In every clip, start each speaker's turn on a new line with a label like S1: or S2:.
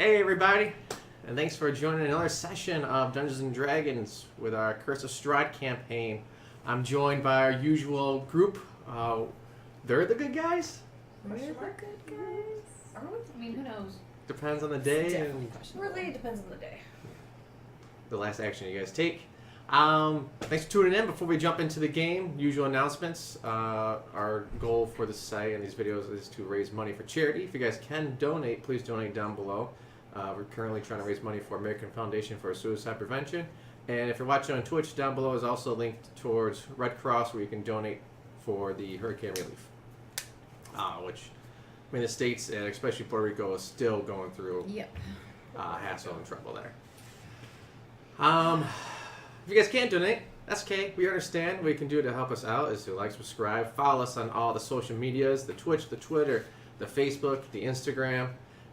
S1: Hey everybody, and thanks for joining another session of Dungeons & Dragons with our Curse of Strahd campaign. I'm joined by our usual group. They're the good guys?
S2: We're the good guys.
S3: Are we? I mean, who knows?
S1: Depends on the day and
S3: Really depends on the day.
S1: the last action you guys take. Thanks for tuning in. Before we jump into the game, usual announcements. Our goal for the site and these videos is to raise money for charity. If you guys can donate, please donate down below. We're currently trying to raise money for American Foundation for Suicide Prevention. And if you're watching on Twitch, down below is also linked towards Red Cross, where you can donate for the hurricane relief. Which, I mean, the States, and especially Puerto Rico, is still going through hassle and trouble there. If you guys can't donate, that's okay. We understand. What you can do to help us out is to like, subscribe, follow us on all the social medias, the Twitch, the Twitter, the Facebook, the Instagram,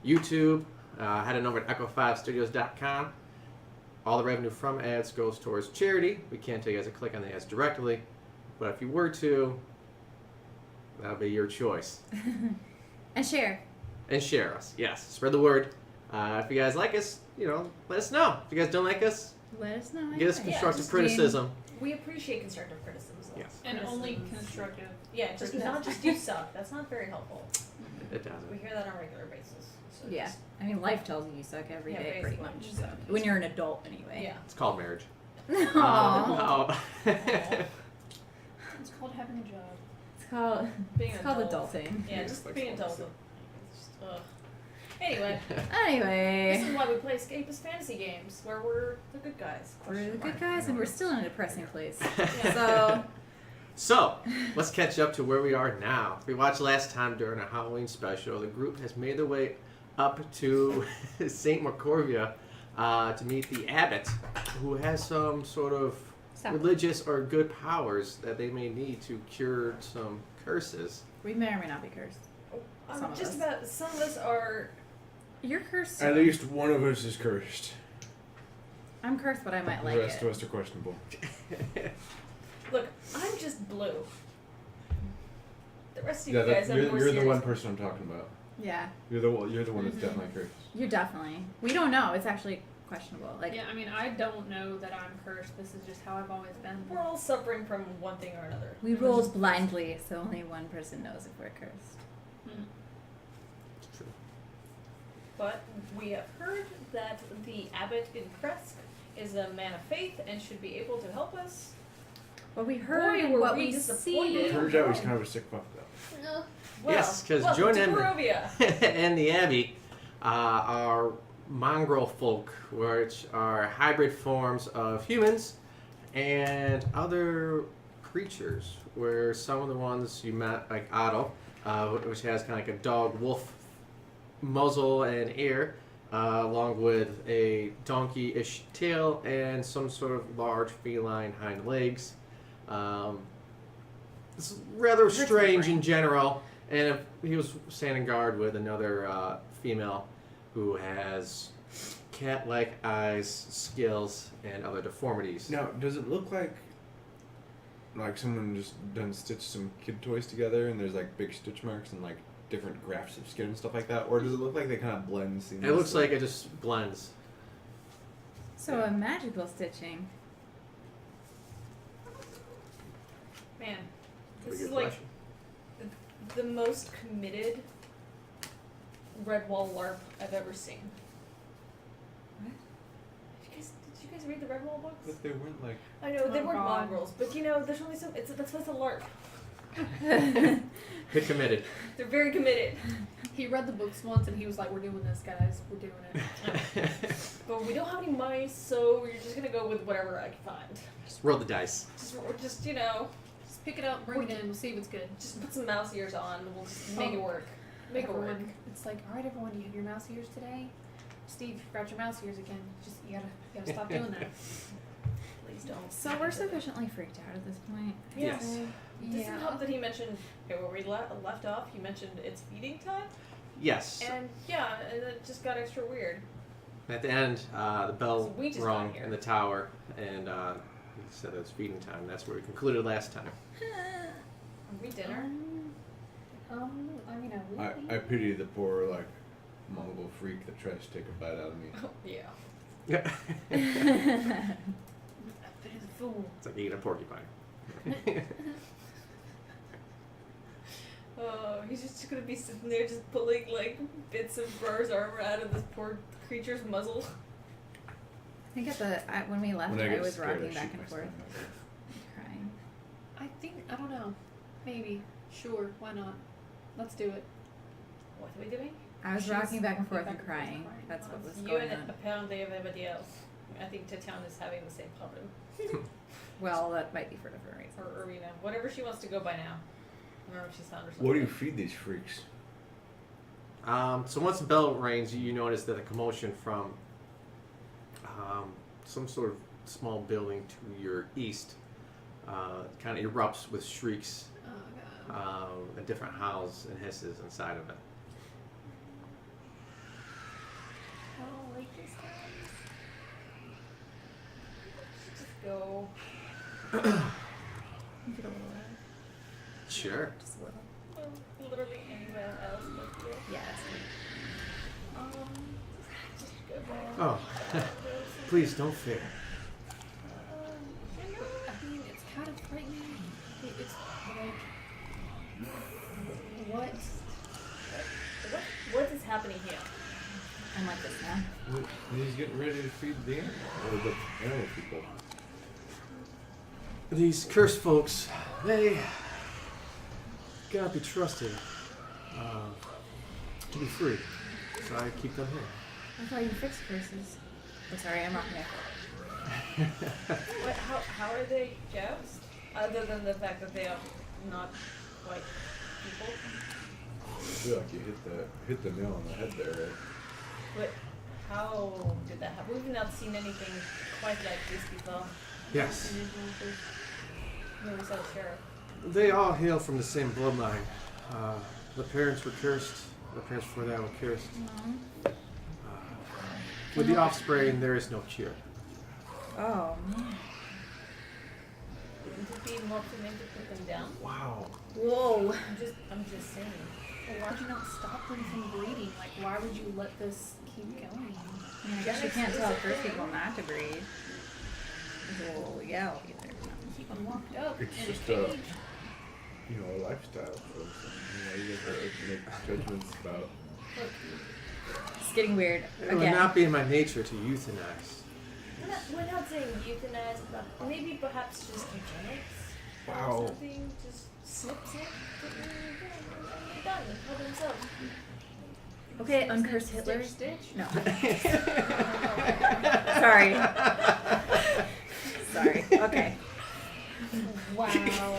S1: YouTube. Head on over to echo5studios.com. All the revenue from ads goes towards charity. We can't tell you guys to click on the ads directly, but if you were to, that'll be your choice.
S2: And share.
S1: And share us. Yes, spread the word. If you guys like us, let us know. If you guys don't like us,
S2: Let us know.
S1: give us constructive criticism.
S3: We appreciate constructive criticism.
S1: Yes.
S4: And only constructive.
S3: Yeah, just not just you suck. That's not very helpful.
S1: It doesn't.
S3: We hear that on a regular basis. So
S2: Yeah.
S3: just-
S2: I mean, life tells you suck every
S3: Yeah,
S2: day, pretty
S3: basically.
S2: much. So. When you're an adult, anyway.
S3: Yeah.
S1: It's called marriage.
S2: Aww.
S4: It's called having a job.
S2: It's called,
S3: Being
S2: it's
S3: an
S2: called
S3: adult.
S2: adulting.
S3: Yeah,
S1: It's
S3: just
S1: like
S3: being
S1: so
S3: adult. It's just, ugh. Anyway, this
S2: Anyway,
S3: is why we play escapist fantasy games, where we're the good guys.
S2: we're the
S3: Question
S2: good
S3: mark.
S2: guys, and we're still in a depressing place.
S3: Yeah.
S2: So,
S1: So, let's catch up to where we are now. If we watched last time during a Halloween special, the group has made their way up to St. Morcorvia to meet the abbot, who has some sort of
S2: stop.
S1: religious or good powers that they may need to cure some curses.
S2: We may or may not be cursed. Some
S3: I'm
S2: of
S3: just
S2: us.
S3: about. Some of us are.
S2: You're cursed.
S5: At least one of us is cursed.
S2: I'm cursed, but I might
S5: The
S2: like
S5: rest
S2: it.
S5: of us are questionable.
S3: Look, I'm just blue. The rest of
S5: Yeah,
S3: you guys, I'm more
S5: you're the
S3: serious.
S5: one person I'm talking about.
S2: Yeah,
S5: You're the one that's definitely cursed.
S2: you're definitely. We don't know. It's actually questionable. Like,
S4: Yeah, I mean, I don't know that I'm cursed. This is just how I've always been.
S3: We're all suffering from one thing or another.
S2: we rolled blindly, so only one person knows if we're cursed.
S1: It's true.
S3: But we have heard that the abbot in Krezk is a man of faith and should be able to help us.
S2: What we heard
S3: Boy,
S2: and
S3: were
S2: what
S3: we
S2: we
S3: disappointed.
S2: see.
S5: Turns out he's kind of a sick fuck though.
S3: No.
S1: Yes, 'cause
S3: welcome
S1: join
S3: to
S1: in.
S3: Barovia.
S1: And the Abbey are mongrel folk, which are hybrid forms of humans and other creatures, where some of the ones you met, like Otto, which has kind of like a dog-wolf muzzle and ear, along with a donkey-ish tail and some sort of large feline hind legs. It's rather
S2: Hurts my
S1: strange
S2: brain.
S1: in general, and if he was standing guard with another female who has cat-like eyes, skills, and other deformities.
S5: Now, does it look like someone just done stitched some kid toys together and there's like big stitch marks and like different grafts of skin and stuff like that, or does it look like they kind of blend seamlessly?
S1: It looks like it just blends.
S2: So a magical stitching.
S3: Man,
S1: Pretty
S3: this is
S1: good
S3: like
S1: question.
S3: the most committed Redwall LARP I've ever seen.
S2: What?
S3: Did you guys read the Redwall books?
S5: But they weren't like.
S3: I know they
S4: Oh,
S3: were
S4: God.
S3: mongrels, but there's only some. That's what's a LARP.
S1: Good committed.
S3: They're very committed.
S4: He read the books once and he was like, "We're doing this, guys. We're doing it."
S3: But we don't have any mice, so we're just gonna go with whatever I can find.
S1: Just roll the dice.
S3: Just
S4: Just pick it up, bring it in. We'll see if it's good.
S3: just put some mouse ears on. And we'll just make it work. Make it work.
S4: Everyone, it's like, all right, everyone, do you have your mouse ears today? Steve, you forgot your mouse ears again. Just you gotta stop doing that.
S3: Please don't.
S2: So we're sufficiently freaked out at this point.
S3: Yes.
S2: Yeah.
S3: Does it help that he mentioned, okay, where we left off, he mentioned it's feeding time?
S1: Yes.
S3: And yeah, and it just got extra weird.
S1: At the end, the bell
S3: So we just
S1: rung
S3: got here.
S1: in the tower, and he said it was feeding time. That's where we concluded last time.
S3: Are we dinner?
S4: I mean, I will be.
S5: I pity the poor Mongol freak that tries to take a bite out of me.
S3: Yeah.
S1: Yeah.
S4: That is a fool.
S1: It's like eating a porcupine.
S3: Oh, he's just gonna be sitting there just pulling like bits of Bar's armor out of this poor creature's muzzle.
S2: I think when we left,
S5: When I
S2: I
S5: get
S2: was
S5: scared, I
S2: rocking
S5: shoot
S2: back and
S5: my
S2: forth,
S5: stomach.
S2: crying.
S4: I don't know. Maybe. Sure. Why not? Let's do it.
S3: What are we doing?
S2: I was
S4: She's
S2: rocking back and forth
S4: back
S2: and
S4: and forth
S2: crying.
S4: crying.
S2: That's what was
S3: You
S2: going
S3: and
S2: on.
S3: apparently everybody else. I think Tatiana is having the same problem.
S2: Well, that might be for different reasons.
S3: Or Irina. Whatever she wants to go by now. I don't know if she's found herself.
S5: What do you feed these freaks?
S1: So once the bell rings, you notice that a commotion from some sort of small building to your east kind of erupts with shrieks,
S4: Oh god.
S1: and different howls and hisses inside of it.
S3: I don't like this guy. Just go.
S2: You get a little red.
S1: Sure.
S2: Just a little.
S3: Literally anywhere else but here.
S2: Yes.
S3: Just go back.
S1: Oh, please don't fear.
S4: I mean, it's kind of frightening. It's like, what?
S3: What is happening here?
S2: I'm like this now.
S5: He's getting ready to feed the animal, or the animal people.
S1: These cursed folks, they cannot be trusted to be free, so I keep them here.
S2: I thought you fixed curses. I'm sorry, I'm rocking back.
S3: What? How are they joust? Other than the fact that they are not quite people.
S5: I feel like you hit the nail on the head there, right?
S3: But how did that happen? We've not seen anything quite like this before.
S1: Yes,
S3: When we saw the sheriff.
S1: they all hail from the same bloodline. The parents were cursed. The parents before that were cursed. With the offspring, there is no cure.
S2: Oh, man.
S3: Wouldn't it be more humane to put them down?
S1: Wow.
S2: Whoa.
S3: I'm just saying.
S4: Well, why'd you not stop them from breeding? Like, why would you let this keep going?
S2: I mean, I guess you can't tell first people not to breed. Well, yeah, I'll be there.
S4: Keep them locked up
S5: It's
S4: in
S5: just
S4: a
S5: a-
S4: cage.
S5: A lifestyle for them. You guys have to make judgments about.
S2: It's getting weird.
S1: It would
S2: Again.
S1: not be in my nature to euthanize.
S3: We're not saying euthanize, but maybe perhaps just eugenics.
S5: Wow.
S3: Or something, just snip, and they're done. For themselves.
S2: Okay,
S4: Snip,
S2: uncurse
S4: snip,
S2: Hitler.
S4: stitch, stitch.
S2: No. Sorry. Sorry. Okay.
S4: Wow.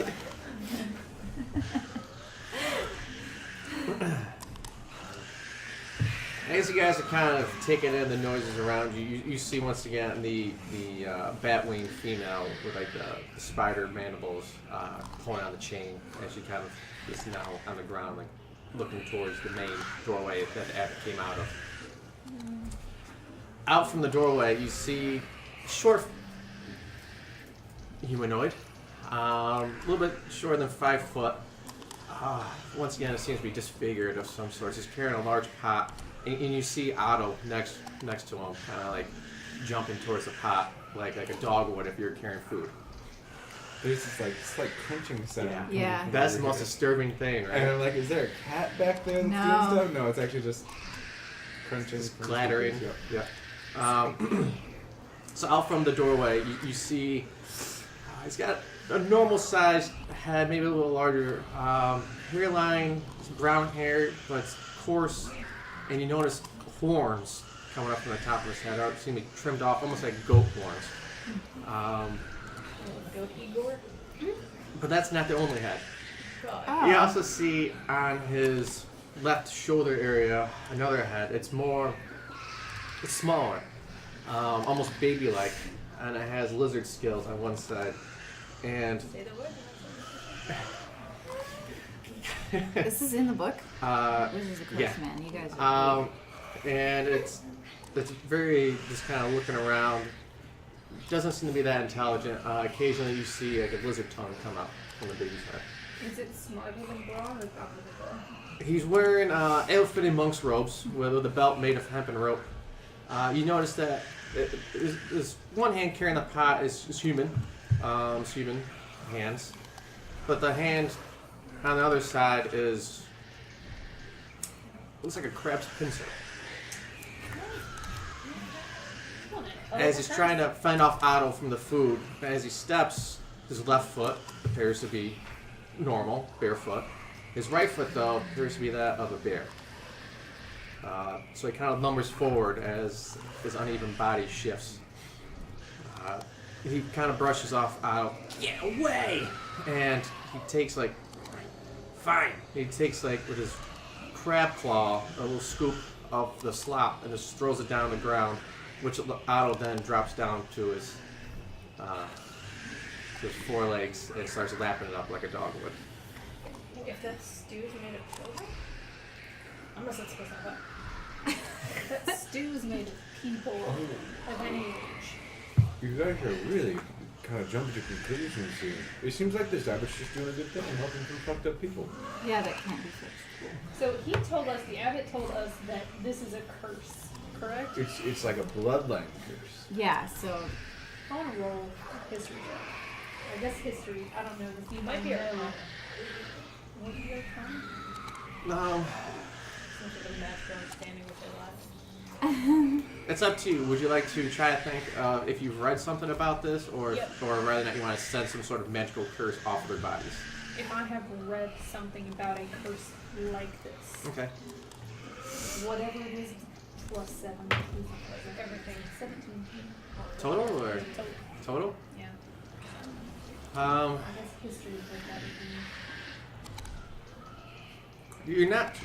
S1: As you guys are kind of taking in the noises around you, you see once again the batwing female with like the spider mandibles pulling on the chain as she kind of is now on the ground, like looking towards the main doorway that the abbot came out of. Out from the doorway, you see short humanoid, a little bit shorter than 5 foot. Once again, it seems to be disfigured of some sort. He's carrying a large pot, and you see Otto next to him, kind of like jumping towards the pot, like a dog would if you were carrying food.
S5: There's this like crunching sound.
S1: Yeah.
S5: coming
S2: Yeah.
S5: from
S1: That's the
S5: over
S1: most
S5: here.
S1: disturbing thing, right?
S5: And I'm like, is there a cat back there that's
S2: No.
S5: doing stuff? No, it's actually just crunching.
S1: Just
S5: crunching.
S1: clattering.
S5: Yeah.
S1: Yeah. So out from the doorway, you see he's got a normal sized head, maybe a little larger hairline, some brown hair, but it's coarse, and you notice horns coming up from the top of his head. Are seem to be trimmed off, almost like goat horns.
S3: Goat Igor.
S1: But that's not the only head.
S3: God.
S2: Oh.
S1: You also see on his left shoulder area another head. It's smaller, almost baby-like, and it has lizard scales on one side. And
S3: Say the word. and
S2: This is in the book?
S1: uh,
S2: This is a curse,
S1: yeah.
S2: man. You guys are.
S1: and it's very just kind of looking around. Doesn't seem to be that intelligent. Occasionally you see like a lizard tongue come out from the baby's head.
S4: Is it smarter than Braun or dumber than Braun?
S1: He's wearing ill-fitting monk's robes with a belt made of hemp and rope. You notice that his one hand carrying the pot is human. It's human hands. But the hand on the other side looks like a crab's pincer. As he's trying to fend off Otto from the food, as he steps, his left foot appears to be normal, barefoot. His right foot, though, appears to be that of a bear. So he kind of lumbers forward as his uneven body shifts. He kind of brushes off Otto. Get away! And he takes fine. He takes with his crab claw a little scoop of the slop and just throws it down on the ground, which Otto then drops down to his forelegs and starts lapping it up like a dog would.
S3: If that stew is made of children, I'm not supposed to have that.
S4: That stew's made of people of any age.
S5: You guys are really kind of jumping to conclusions here. It seems like this abbot's just doing a good thing and helping some fucked up people.
S2: Yeah, that can't be fixed.
S4: So he told us, the abbot told us that this is a curse, correct?
S5: It's like a bloodline curse.
S2: Yeah, so
S4: I want to roll history check. I guess history, I don't know. If you
S3: Might be
S4: know.
S3: Arcana.
S4: What is your Arcana?
S1: No,
S3: Some sort of magical understanding with their lives.
S1: it's up to you. Would you like to try to think if you've read something about this, or
S3: Yep.
S1: or rather than not, you want to send some sort of magical curse off of their bodies?
S4: If I have read something about a curse like this,
S1: Okay.
S4: whatever it is, plus 7. Everything. 17.
S1: Total or
S4: Total.
S1: total?
S4: Yeah.
S1: Um,
S4: I guess history is like that.
S1: you're not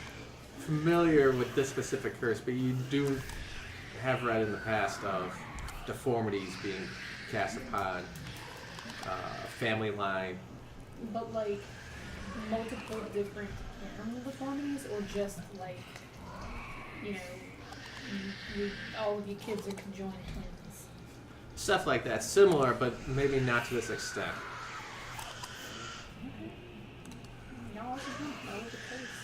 S1: familiar with this specific curse, but you do have read in the past of deformities being cast upon a family line.
S4: But like multiple different animal deformities, or just like, all of your kids are conjoined twins.
S1: Stuff like that, similar, but maybe not to this extent.
S4: No, I just don't know the curse.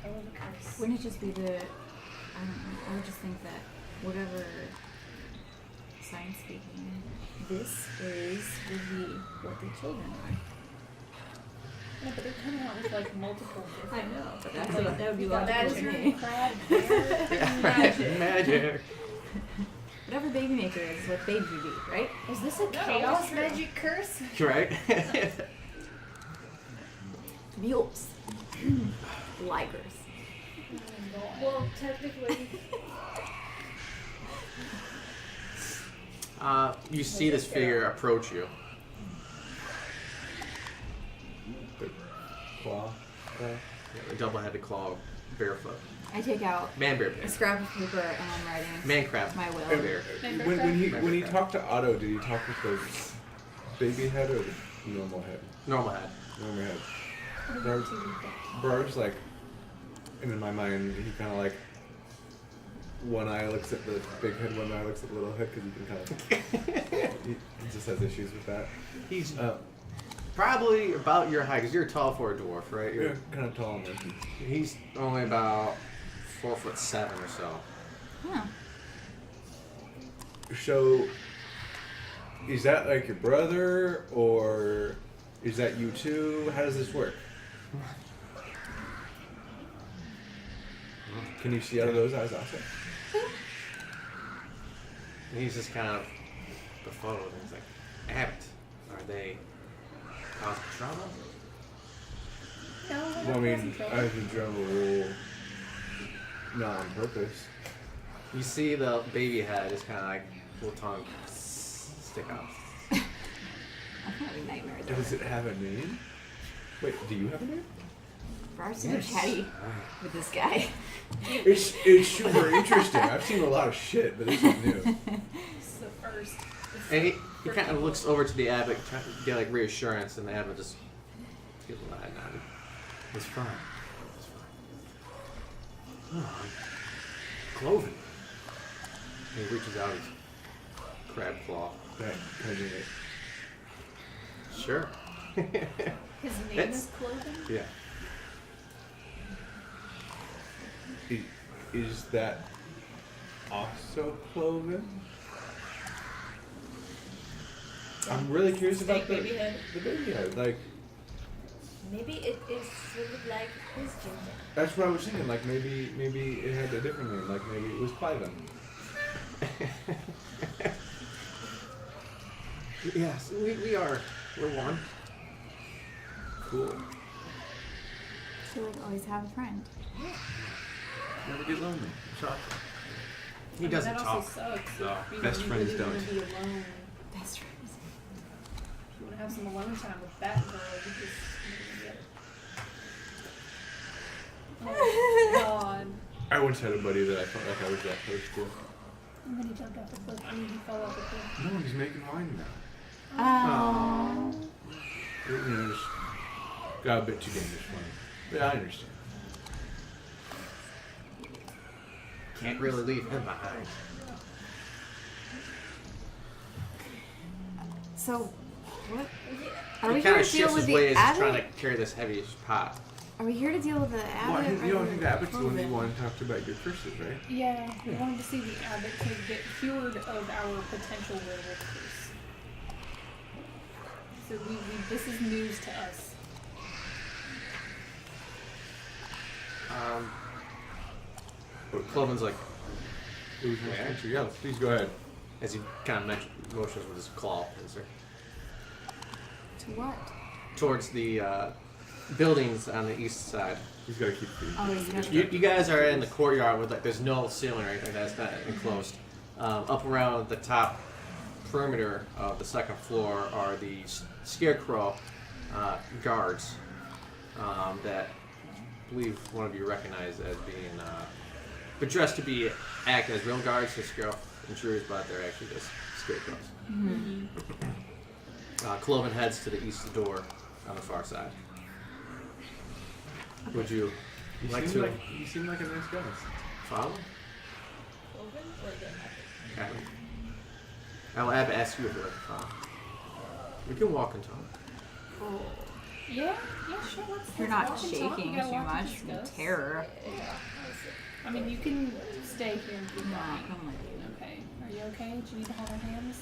S4: Know the curse.
S2: wouldn't it just be the? I don't know. I would just think that whatever science speaking, this is would be what the children are.
S4: Yeah, but they're coming out with like multiple
S2: I
S4: different.
S2: know, but that's
S4: Like,
S2: what that would be
S4: you got
S2: logical to
S4: lizard,
S2: me.
S4: crab, bear, magic.
S1: Magic.
S2: Whatever baby maker is what baby would be, right?
S4: Is this a
S3: No,
S4: chaos
S3: it's true.
S4: magic curse?
S1: Right?
S2: Mules. Ligers.
S3: Well, technically,
S1: You see this figure approach you.
S5: The claw.
S1: A double-headed claw, barefoot.
S2: I take out
S1: Man bear
S2: a
S1: bear.
S2: scrap of paper and I'm writing
S1: Man crab.
S2: my will.
S5: And
S1: Bear.
S5: when he talked to Otto, did he talk with the baby head or the normal head?
S1: Normal head.
S5: Normal head. Bard's like, and in my mind, he kind of like, one eye looks at the big head, one eye looks at the little head, because he can kind of, he just has issues with that.
S1: He's probably about your height, because you're tall for a dwarf, right?
S5: Yeah, kind of tall and lanky.
S1: He's only about 4'7" or so.
S2: Huh.
S5: So, is that like your brother, or is that you too? How does this work? Can you see out of those eyes also?
S1: And he's just kind of befuddled, and he's like, Abbott, are they causing trouble?
S4: No,
S5: Well, I mean, as a general rule, not on purpose.
S1: You see the baby head is kind of like, little tongue stick out.
S2: I'm having nightmares.
S5: Does it have a name? Wait, do you have a name?
S2: Barb's super chatty with this guy.
S5: It's super interesting. I've seen a lot of shit, but this is new.
S4: This is the first.
S1: And he kind of looks over to the abbot, trying to get like reassurance, and the abbot just gives a head nod. It's fine. It's fine. Oh, Cloven. And he reaches out his crab claw.
S5: Can I do it?
S1: Sure.
S4: His name
S1: It's-
S4: is Cloven?
S1: Yeah.
S5: Is that also Cloven? I'm really curious
S3: Steak
S5: about
S3: baby head.
S5: the baby head. Like,
S3: Maybe it is sort of like his ginger.
S5: that's what I was thinking. Like, maybe it had a different name. Like, maybe it was Cliven.
S1: Yes, we're one.
S5: Cool.
S2: So like always have a friend.
S5: Never get lonely. Shock.
S1: He doesn't
S4: that
S1: talk.
S4: also sucks.
S5: No,
S4: You
S5: best
S4: you
S5: friends
S4: really
S5: don't.
S4: wanna be alone.
S2: Best friends.
S4: If you want to have some alone time with that girl, you just get it. Oh God.
S5: I once had a buddy that I felt like I was that close to.
S4: And then he jumped off the cliff. I mean, he fell off the cliff.
S5: No, he's making wine now.
S2: Oh.
S5: You know, just got a bit too dangerous for him. Yeah, I understand.
S1: Can't really leave him behind.
S2: So, what? Are
S1: He
S2: we
S1: kind
S2: here
S1: of
S2: to deal
S1: shifts
S2: with
S1: his
S2: the
S1: ways trying to
S2: abbot?
S1: carry this heavy pot.
S2: Are we here to deal with the
S5: Well,
S2: abbot?
S5: you
S2: or
S5: don't think the abbot's the one you
S2: Cloven?
S5: want to talk to about your curses, right?
S4: Yeah, we wanted to see the abbot to get cured of our potential werewolf curse. So this is news to us.
S1: But Cloven's like,
S5: It was nice to meet you. Yeah, please go ahead.
S1: as he kind of motions with his claw,
S2: To what?
S1: towards the buildings on the east side.
S5: He's got to keep feeding.
S2: Oh, you have
S1: You guys are in the courtyard with like there's no ceiling or anything that's not enclosed. Up around the top perimeter of the second floor are the scarecrow guards that I believe one of you recognize as being but dressed to act as real guards to scare off intruders, but they're actually just scarecrows.
S2: Mm-hmm.
S1: Cloven heads to the east door on the far side. Would you like to
S5: You seem like a nice guy.
S1: follow?
S3: Cloven or the abbot?
S1: Okay. I'll ask you if you'd like to follow. We can walk and talk.
S4: Yeah, sure.
S2: You're
S4: let's
S2: not
S4: walk and talk.
S2: shaking
S4: We gotta
S2: too
S4: walk and
S2: much from
S4: discuss.
S2: terror.
S4: I mean, you can stay here and keep
S2: No,
S4: walking.
S2: come with you.
S4: Okay. Are you okay? Do you need to hold our hands?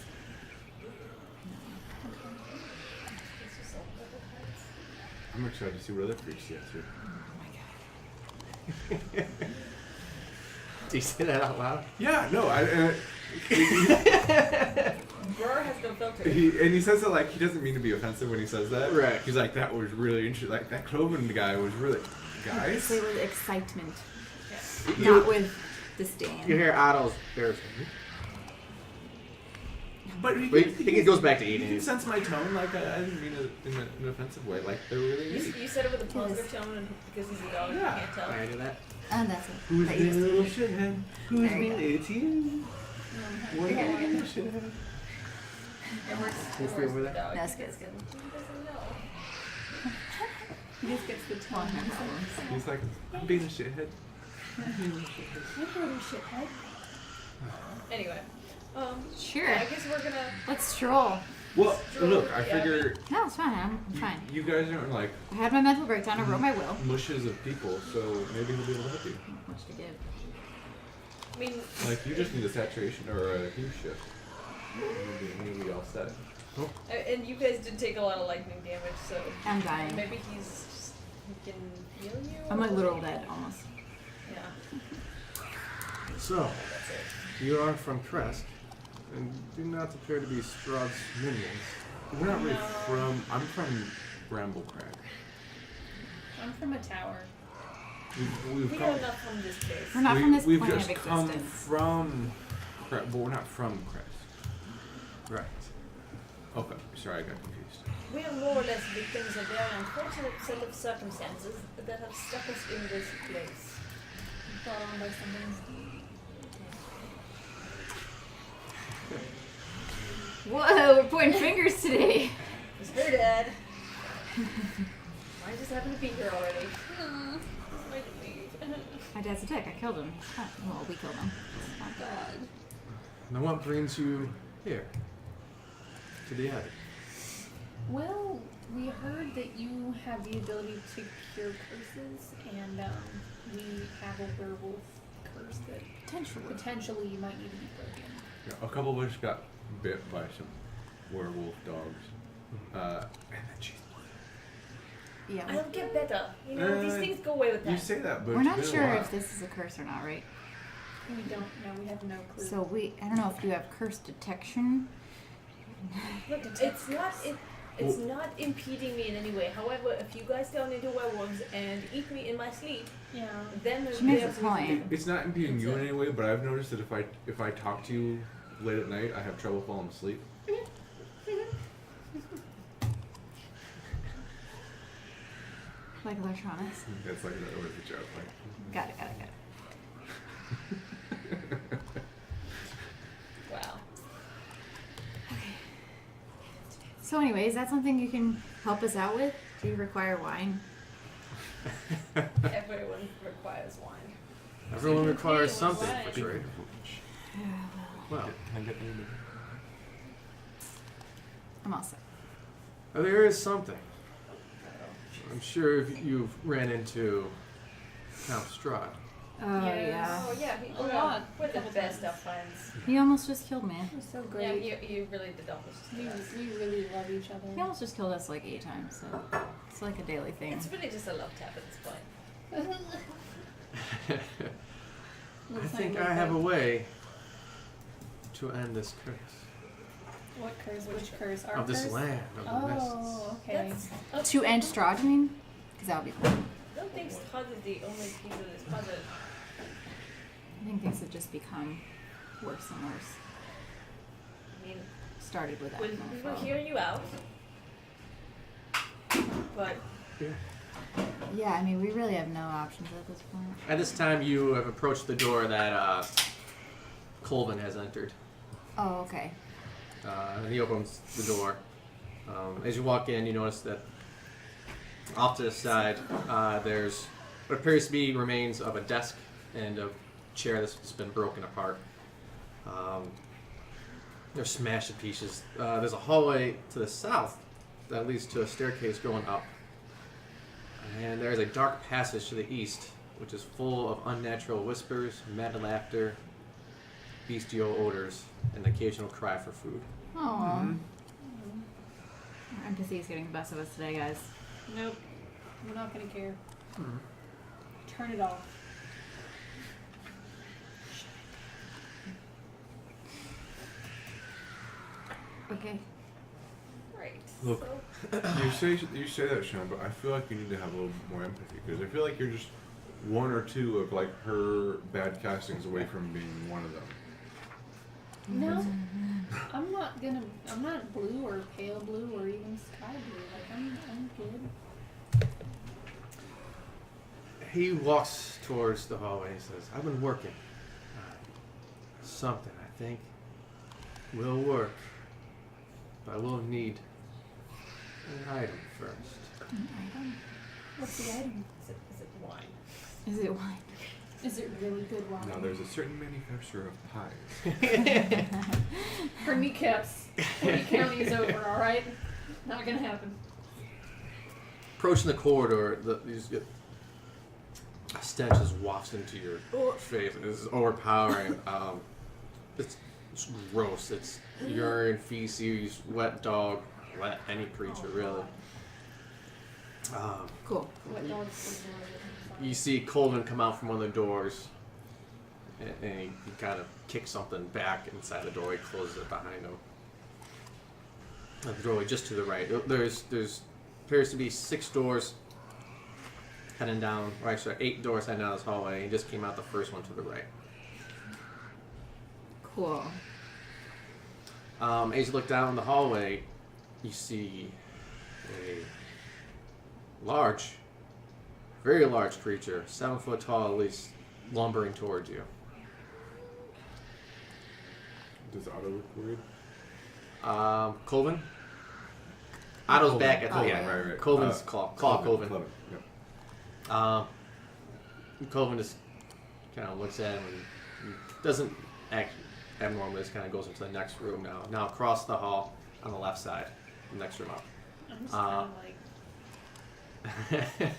S3: It's just all double heads.
S5: I'm excited to see what other freaks he has here.
S2: Oh my god.
S1: Do you say that out loud?
S5: Yeah, no,
S3: Bror has no filter.
S5: and he says it like he doesn't mean to be offensive when he says that.
S1: Right.
S5: He's like, that was really interesting. Like, that Cloven guy was really... Guys?
S2: Say with excitement,
S1: You-
S2: not with disdain.
S1: You hear Otto's there's
S5: But he,
S1: Wait, I think it goes back to
S5: You
S1: eating.
S5: can sense my tone. Like, I didn't mean it in an offensive way. Like, they're really neat.
S3: You said it with a positive tone and because he's a dog,
S5: Yeah.
S3: you can't tell.
S1: Can I do that?
S2: And that's it.
S5: Who's
S2: That
S5: being a
S2: you
S5: little
S2: just-
S5: shithead? Who's
S2: There you
S5: being
S2: go.
S5: it's you? What
S2: You're
S5: are
S2: good,
S5: you
S2: you're
S5: a shithead?
S3: It works.
S1: Can you
S3: It
S1: feel
S3: works
S1: with
S3: with
S1: that?
S3: dog.
S2: That's good.
S3: He doesn't know.
S4: He just gets the
S2: Well,
S4: tone.
S2: no problems.
S5: He's like, I'm being a shithead.
S4: You're a shithead.
S3: Anyway,
S2: Sure.
S3: yeah, I guess we're gonna.
S2: Let's stroll.
S5: Well,
S3: Sure,
S5: look, I
S3: yeah.
S5: figure
S2: No, it's fine. I'm fine.
S5: you guys aren't like
S2: I had my mental breakdown. I wrote my will.
S5: mushes of people, so maybe he'll be able to help you.
S2: Much to give.
S3: I mean,
S5: Like, you just need a saturation or a hue shift. You'll be all set.
S3: and you guys did take a lot of lightning damage, so
S2: I'm dying.
S3: maybe he can heal you.
S2: I'm like
S3: or-
S2: literal dead almost.
S3: Yeah.
S1: So,
S3: That's it.
S1: you are from Krezk, and do not appear to be Strahd's minions.
S5: We're not really
S3: No.
S5: from. I'm from Bramblecrag.
S4: I'm from a tower.
S5: We've
S3: We
S5: come.
S3: know enough from this place.
S2: We're not from this
S5: We've
S2: plane
S5: just
S2: of
S5: come
S2: existence.
S5: from. But we're not from Krezk.
S1: Right.
S5: Okay, sorry, I got confused.
S3: We are more or less victims of very unfortunate set of circumstances that have stuck us in this place.
S4: Brought on by something.
S2: Whoa, we're pointing fingers today.
S3: Mr. Dad. I just happen to be here already. I can leave.
S2: My dad's a dick. I killed him. Oh, well, we killed him. Oh, God.
S1: Now what brings you here? To the Abbey?
S4: Well, We heard that you have the ability to cure curses, and we have a werewolf curse that potentially you might need to be broken.
S5: Yeah, a couple of us got bit by some werewolf dogs. And then she's
S2: Yeah.
S3: I'll get better. You know, these things go away with that.
S5: You say that, but
S2: We're
S5: it's
S2: not
S5: been a
S2: sure
S5: while.
S2: if this is a curse or not, right?
S4: We don't know. We have no clue.
S2: So I don't know if you have curse detection.
S3: Look, it's not impeding me in any way. However, if you guys turn into werewolves and eat me in my sleep,
S4: yeah.
S3: then there's
S2: She makes a
S3: there's
S2: point.
S5: It's not impeding you in any way, but I've noticed that if I talk to you late at night, I have trouble falling asleep.
S2: Like electronics.
S5: That's like that was the joke. Like.
S2: Got it.
S3: Wow.
S2: So anyway, is that something you can help us out with? Do you require wine?
S3: Everyone requires wine.
S1: Everyone requires
S3: Hey,
S1: something
S3: wine.
S1: for trade. Well,
S5: Can I get any?
S2: I'm all set.
S1: there is something. I'm sure you've ran into Count Strahd.
S2: Oh yeah.
S3: Oh yeah.
S4: A lot.
S3: We're the best of friends.
S2: He almost just killed me.
S4: It was so
S3: Yeah,
S4: great.
S3: you really did almost.
S4: We really love each other.
S2: He almost just killed us like 8 times, so it's like a daily thing.
S3: It's really just a love tap at this point.
S1: I think I have a way to end this curse
S4: What curse? Which curse? Our
S1: of this
S4: curse?
S1: land of the mists.
S4: Oh, okay.
S2: To end Strahd, you mean? Because that would be cool.
S3: I don't think Strahd is the only piece of this puzzle.
S2: I think things have just become worse and worse.
S3: I mean,
S2: Started with that.
S3: we will hear you out. But
S2: Yeah, I mean, we really have no options at this point.
S1: At this time, you have approached the door that Colvin has entered.
S2: Oh, okay.
S1: And he opens the door. As you walk in, you notice that off to the side, there's what appears to be remains of a desk and a chair that's been broken apart. They're smashed to pieces. There's a hallway to the south that leads to a staircase going up. And there's a dark passage to the east, which is full of unnatural whispers, mad laughter, bestial odors, and an occasional cry for food.
S2: Aww. Our empathy is getting the best of us today, guys.
S4: Nope. We're not gonna care. Turn it off.
S2: Okay.
S3: right.
S5: Look.
S3: So,
S5: You say that, Sean, but I feel like you need to have a little more empathy because I feel like you're just one or two of like her bad castings away from being one of them.
S4: No, I'm not blue or pale blue or even sky blue. Like I'm good.
S1: He walks towards the hallway and says, I've been working. Something, I think, will work. But I will need an item first.
S2: An item?
S4: What's the item?
S3: is it wine?
S2: Is it wine?
S4: Is it really good wine?
S5: Now, there's a certain manufacturer of pies.
S4: Her kneecaps. 20 counties over. All right. Not gonna happen.
S1: Approaching the corridor, you just get a stench just wafts into your face. It's overpowering. It's gross. It's urine, feces, wet dog, wet any creature really.
S2: Cool.
S4: What dog's
S1: You see Colvin come out from one of the doors, and he kind of kicks something back inside the doorway, closes it behind him. At the doorway just to the right. There's appears to be 6 doors heading down, or actually 8 doors heading down this hallway. He just came out the first one to the right.
S2: Cool.
S1: As you look down the hallway, you see a large, very large creature, 7 foot tall at least, lumbering towards you.
S5: Does Otto look weird?
S1: Colvin? Otto's back at the
S2: Oh,
S1: yeah,
S2: yeah.
S5: Right.
S1: Colvin's claw Colvin.
S5: Yep.
S1: Colvin just kind of looks at him and doesn't act abnormally. Just kind of goes into the next room now. Now across the hall on the left side, the next room up.
S4: I'm just kind of like,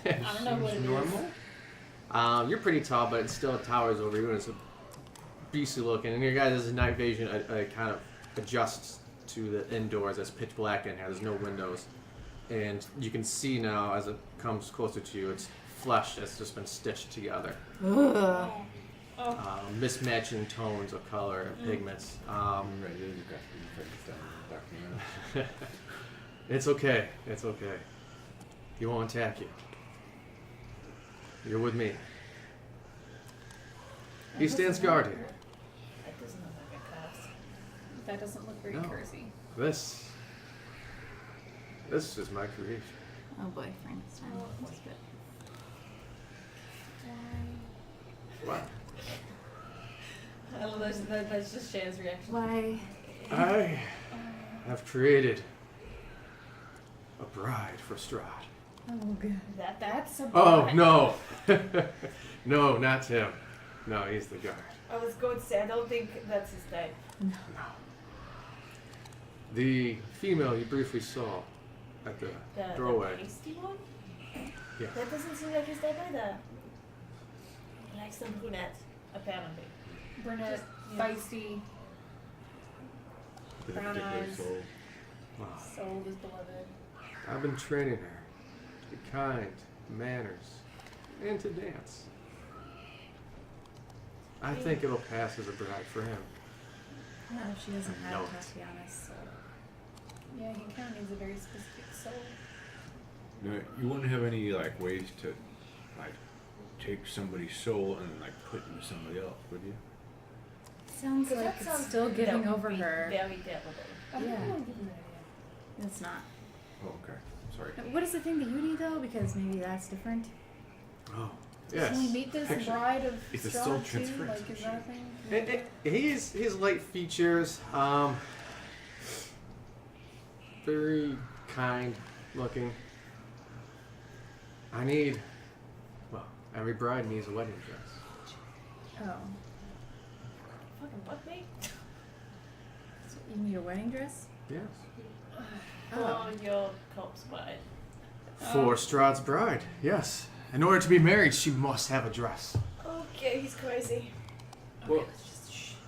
S4: I don't know what it is.
S1: normal. You're pretty tall, but it still towers over you, and it's a beastly looking. And your guys' night vision kind of adjusts to the indoors. It's pitch black in here. There's no windows, and you can see now as it comes closer to you, it's flesh that's just been stitched together.
S2: Ugh.
S1: Mismatching tones of color and pigments.
S5: Right, there's a graphic document.
S1: It's okay. It's okay. He won't attack you. You're with me. He stands guard here.
S3: That doesn't look like a curse.
S4: That doesn't look very
S1: No.
S4: cursy.
S1: This is my creation.
S2: Oh boy, Frankenstein. This is good.
S1: What?
S3: I love that's just Shan's reaction.
S2: Why?
S1: I have created a bride for Strahd.
S2: Oh god.
S4: That's a
S1: Oh
S4: bride.
S1: no, no, not him. No, he's the guard.
S3: I was going to say, I don't think that's his type.
S1: No. The female you briefly saw at the doorway.
S3: The pasty one?
S1: Yeah.
S3: That doesn't seem like his type either. He likes some brunette, apparently.
S4: Brunette,
S3: Yeah.
S4: feisty,
S5: With a
S4: Brown
S5: particular
S4: eyes.
S5: soul.
S1: Wow.
S4: soul is beloved.
S1: I've been training her to be kind, to manners, and to dance. I think it'll pass as a bride for him.
S2: No, she doesn't
S1: I
S2: have
S1: know
S2: it,
S1: it.
S2: to be honest. So.
S4: Yeah, he kind of needs a very specific soul.
S5: No, you wouldn't have any like ways to like take somebody's soul and like put it into somebody else, would you?
S2: Sounds
S3: Because
S2: like
S3: that
S2: it's
S3: sounds
S2: still
S3: that
S2: getting
S3: would
S2: over
S3: be
S2: her.
S3: Very terrible.
S4: I don't
S2: Yeah.
S4: know, give him that idea.
S2: It's not.
S5: Oh, okay. Sorry.
S2: What is the thing that you need though? Because maybe that's different.
S1: Oh, yes.
S4: Can we meet this
S5: Actually,
S4: bride of
S5: it's a
S4: Strahd
S5: soul
S4: too?
S5: transference
S4: Like, is
S5: machine.
S4: that a thing? Can we do it?
S1: He's light features, very kind looking. I need, well, every bride needs a wedding dress.
S2: Oh.
S3: Fucking what, mate?
S2: So you need a wedding dress?
S1: Yes.
S3: For your corpse bride.
S1: For Strahd's bride, yes. In order to be married, she must have a dress.
S3: Okay, he's crazy.
S5: Well,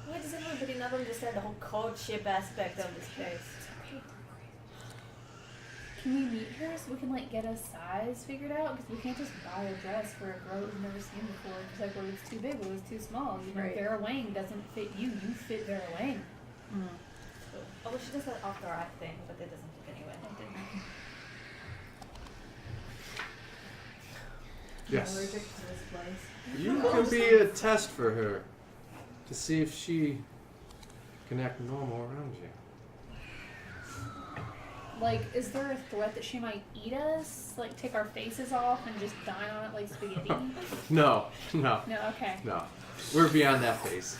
S3: Why does everybody not understand the whole courtship aspect of this case?
S4: Can we meet her so we can like get a size figured out? Because we can't just buy a dress for a girl we've never seen before. Because like, well, it's too big, well, it's too small. You know,
S2: Right.
S4: Vera Wang doesn't fit you. You fit Vera Wang.
S2: Mm.
S3: Although she does that after act thing, but it doesn't fit anyway.
S1: Yes.
S3: Allergic to this place.
S1: You can be a test for her to see if she can act normal around you.
S4: Like, is there a threat that she might eat us? Like, take our faces off and just dine on it like spaghetti?
S1: No, no,
S4: No, okay.
S1: no. We're beyond that phase.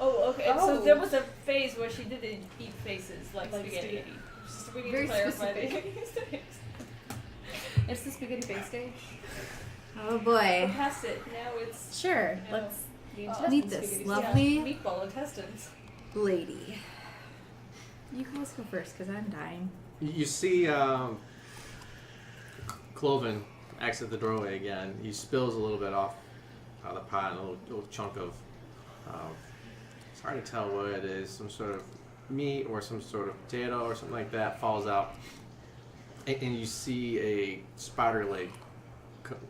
S3: Oh, okay.
S4: Oh.
S3: So there was a phase where she didn't eat faces like
S4: Like
S3: spaghetti.
S4: spaghetti.
S3: Just we need
S4: Very
S3: to clarify
S4: specific. It's the spaghetti face stage.
S2: Oh
S3: We're
S2: boy.
S3: past it. Now it's
S2: Sure.
S3: No.
S2: Let's
S4: The
S3: Oh.
S4: intestine
S2: meet this
S4: spaghetti
S2: lovely
S3: yeah, meatball intestines.
S2: lady. You guys go first, because I'm dying.
S1: You see Cloven exit the doorway again. He spills a little bit off the pot, a little chunk of, it's hard to tell what it is, some sort of meat or some sort of potato or something like that falls out. And you see a spider leg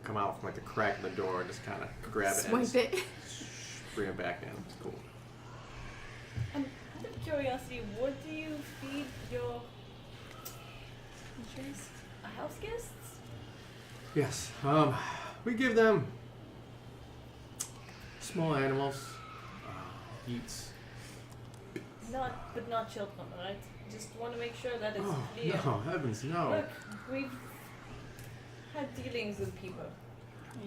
S1: come out from like the crack in the door and just kind of grab it and
S2: Swipe it.
S1: bring it back in. It's cool.
S3: Out of curiosity, what do you feed your house guests?
S1: Yes, we give them small animals, eats.
S3: But not children, right? Just want to make sure that it's
S1: Oh,
S3: clear.
S1: no, heavens, no.
S3: Look, we've had dealings with people.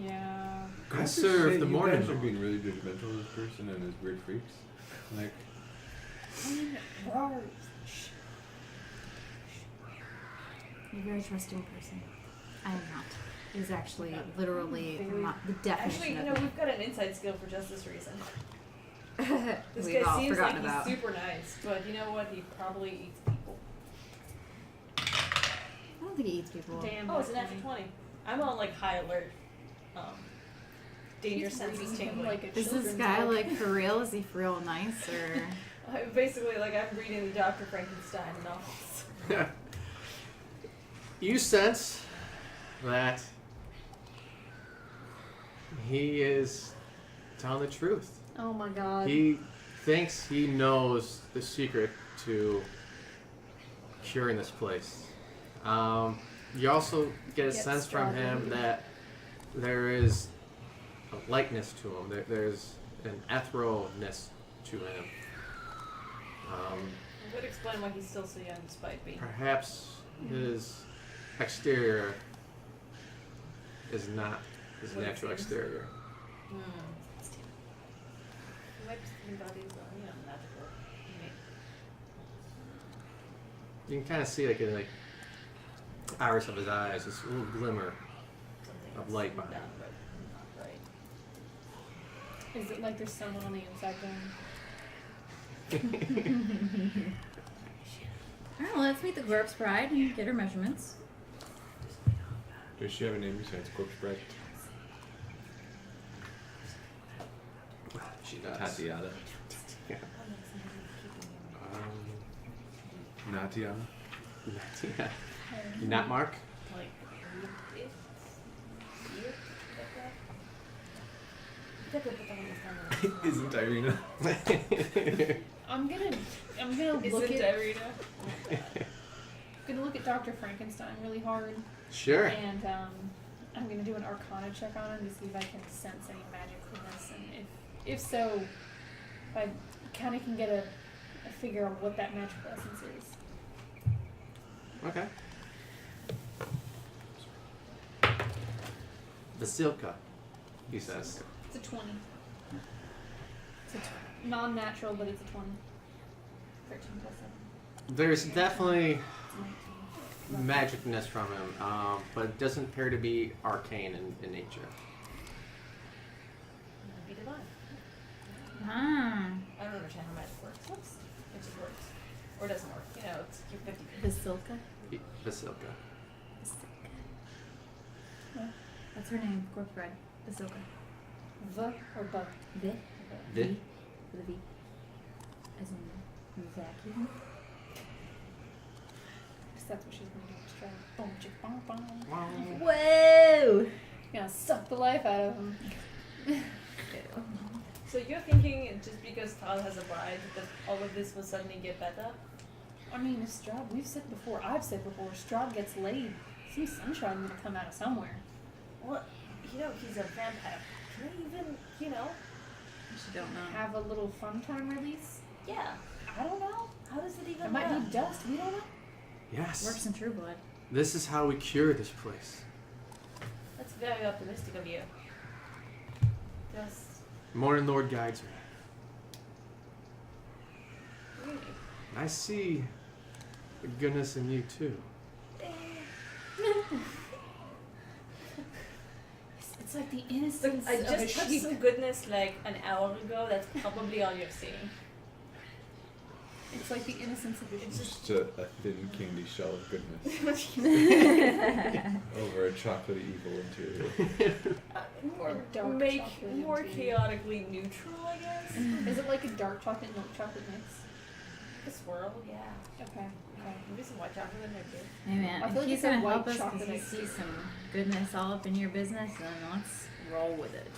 S4: Yeah.
S1: I serve the morning.
S5: You guys are
S1: meal.
S5: being really judgmental of this person and his weird freaks. Like,
S2: You're a very trusting person. I am not. It is actually literally
S3: Very-
S2: the
S3: Actually,
S2: definition
S3: you know,
S2: of
S3: we've got an inside skill for just this reason.
S2: me.
S3: This
S2: We've
S3: guy
S2: all
S3: seems
S2: forgotten
S3: like
S2: about.
S3: he's super nice, but you know what? He probably eats people.
S2: don't think he eats people.
S4: Damn.
S3: Oh, it's an natural 20. I'm on like high alert. Danger
S4: She's
S3: senses
S4: reading him
S3: tingling.
S4: like a
S2: Is this
S4: children's
S2: guy
S4: book.
S2: like for real? Is he for real nice or?
S3: Basically, like I'm reading the Dr. Frankenstein novels.
S1: You sense that he is telling the truth.
S4: Oh my god.
S1: He thinks he knows the secret to curing this place. You also get a
S4: Get
S1: sense from him
S4: Strahd.
S1: that there is a likeness to him. There's an etherealness to him.
S3: It would explain why he's still so young despite being.
S1: Perhaps his exterior is not his
S3: What it
S1: natural
S3: seems.
S1: exterior.
S3: He might be thinking about his, magical.
S1: You can kind of see like in like iris of his eyes, this little glimmer.
S3: Something
S1: Of
S3: that's
S1: light behind
S3: done,
S1: it.
S3: but not right.
S4: Is it like there's someone on the inside going?
S2: Alright, well, let's meet the corpse bride and get her measurements.
S5: Does she have a name besides Corpse Bride?
S1: She does.
S5: Tatiana.
S1: Yeah.
S5: Natiana.
S1: Yeah. Not Mark?
S3: Like, it, like that.
S5: Isn't Irina?
S4: I'm gonna look
S3: Isn't
S4: at Dr. Frankenstein really hard,
S1: Sure.
S4: and I'm gonna do an Arcana check on him to see if I can sense any magicalness, and if so, if I kind of can get a figure of what that magical essence is.
S1: Okay. Basilka, he says.
S4: It's a 20. It's a non-natural, but it's a 20. 13 plus 7.
S1: There's definitely
S4: It's 19.
S1: magicness from him, but it doesn't appear to be arcane in nature.
S3: Be divine.
S2: Ah,
S3: I don't understand how magic works. Whoops. It just works. Or it doesn't work. It's you're 50.
S2: Basilka.
S1: Basilka.
S2: What's her name? Corpse bride. Basilka.
S4: V or B?
S2: V.
S1: Vid?
S2: With a V. As in vacuum.
S4: Because that's what she's gonna do. Just try to boom, chick, bong, bong.
S1: Wow.
S2: Whoa!
S4: Gonna suck the life out of him.
S3: So you're thinking just because Todd has a bride that all of this will suddenly get better?
S4: I mean, if Strahd, I've said before, Strahd gets laid. Some sunshine gonna come out of somewhere.
S3: Well, he's a vampire. Can I even,
S2: She don't know.
S4: Have a little fun time release?
S3: yeah.
S4: I don't know.
S3: How does it even
S4: It might
S3: work?
S4: be dust. We don't know.
S1: Yes.
S2: Works in True Blood.
S1: This is how we cure this place.
S3: That's very optimistic of you. Just
S1: Morning Lord guides me.
S3: really.
S1: I see the goodness in you too.
S4: It's like the innocence
S3: I
S4: of a
S3: just touched
S4: sheep.
S3: some goodness like an hour ago. That's probably all you're seeing.
S4: It's like the innocence of a sheep.
S5: Just a thin candy shell of goodness over a chocolatey evil interior.
S3: More
S4: dark
S3: make
S4: chocolate
S3: more
S4: into-
S3: chaotically neutral, I guess.
S4: Is it like a dark chocolate, milk chocolate mix?
S3: The swirl, yeah.
S4: Okay.
S3: Maybe some white chocolate in there too.
S2: Hey man,
S4: I feel
S2: if
S4: like
S2: he's
S4: it's a
S2: gonna
S4: white
S2: help us
S4: chocolate
S2: because he
S4: ice
S2: sees
S4: cream.
S2: some goodness all up in your business, then let's roll with it.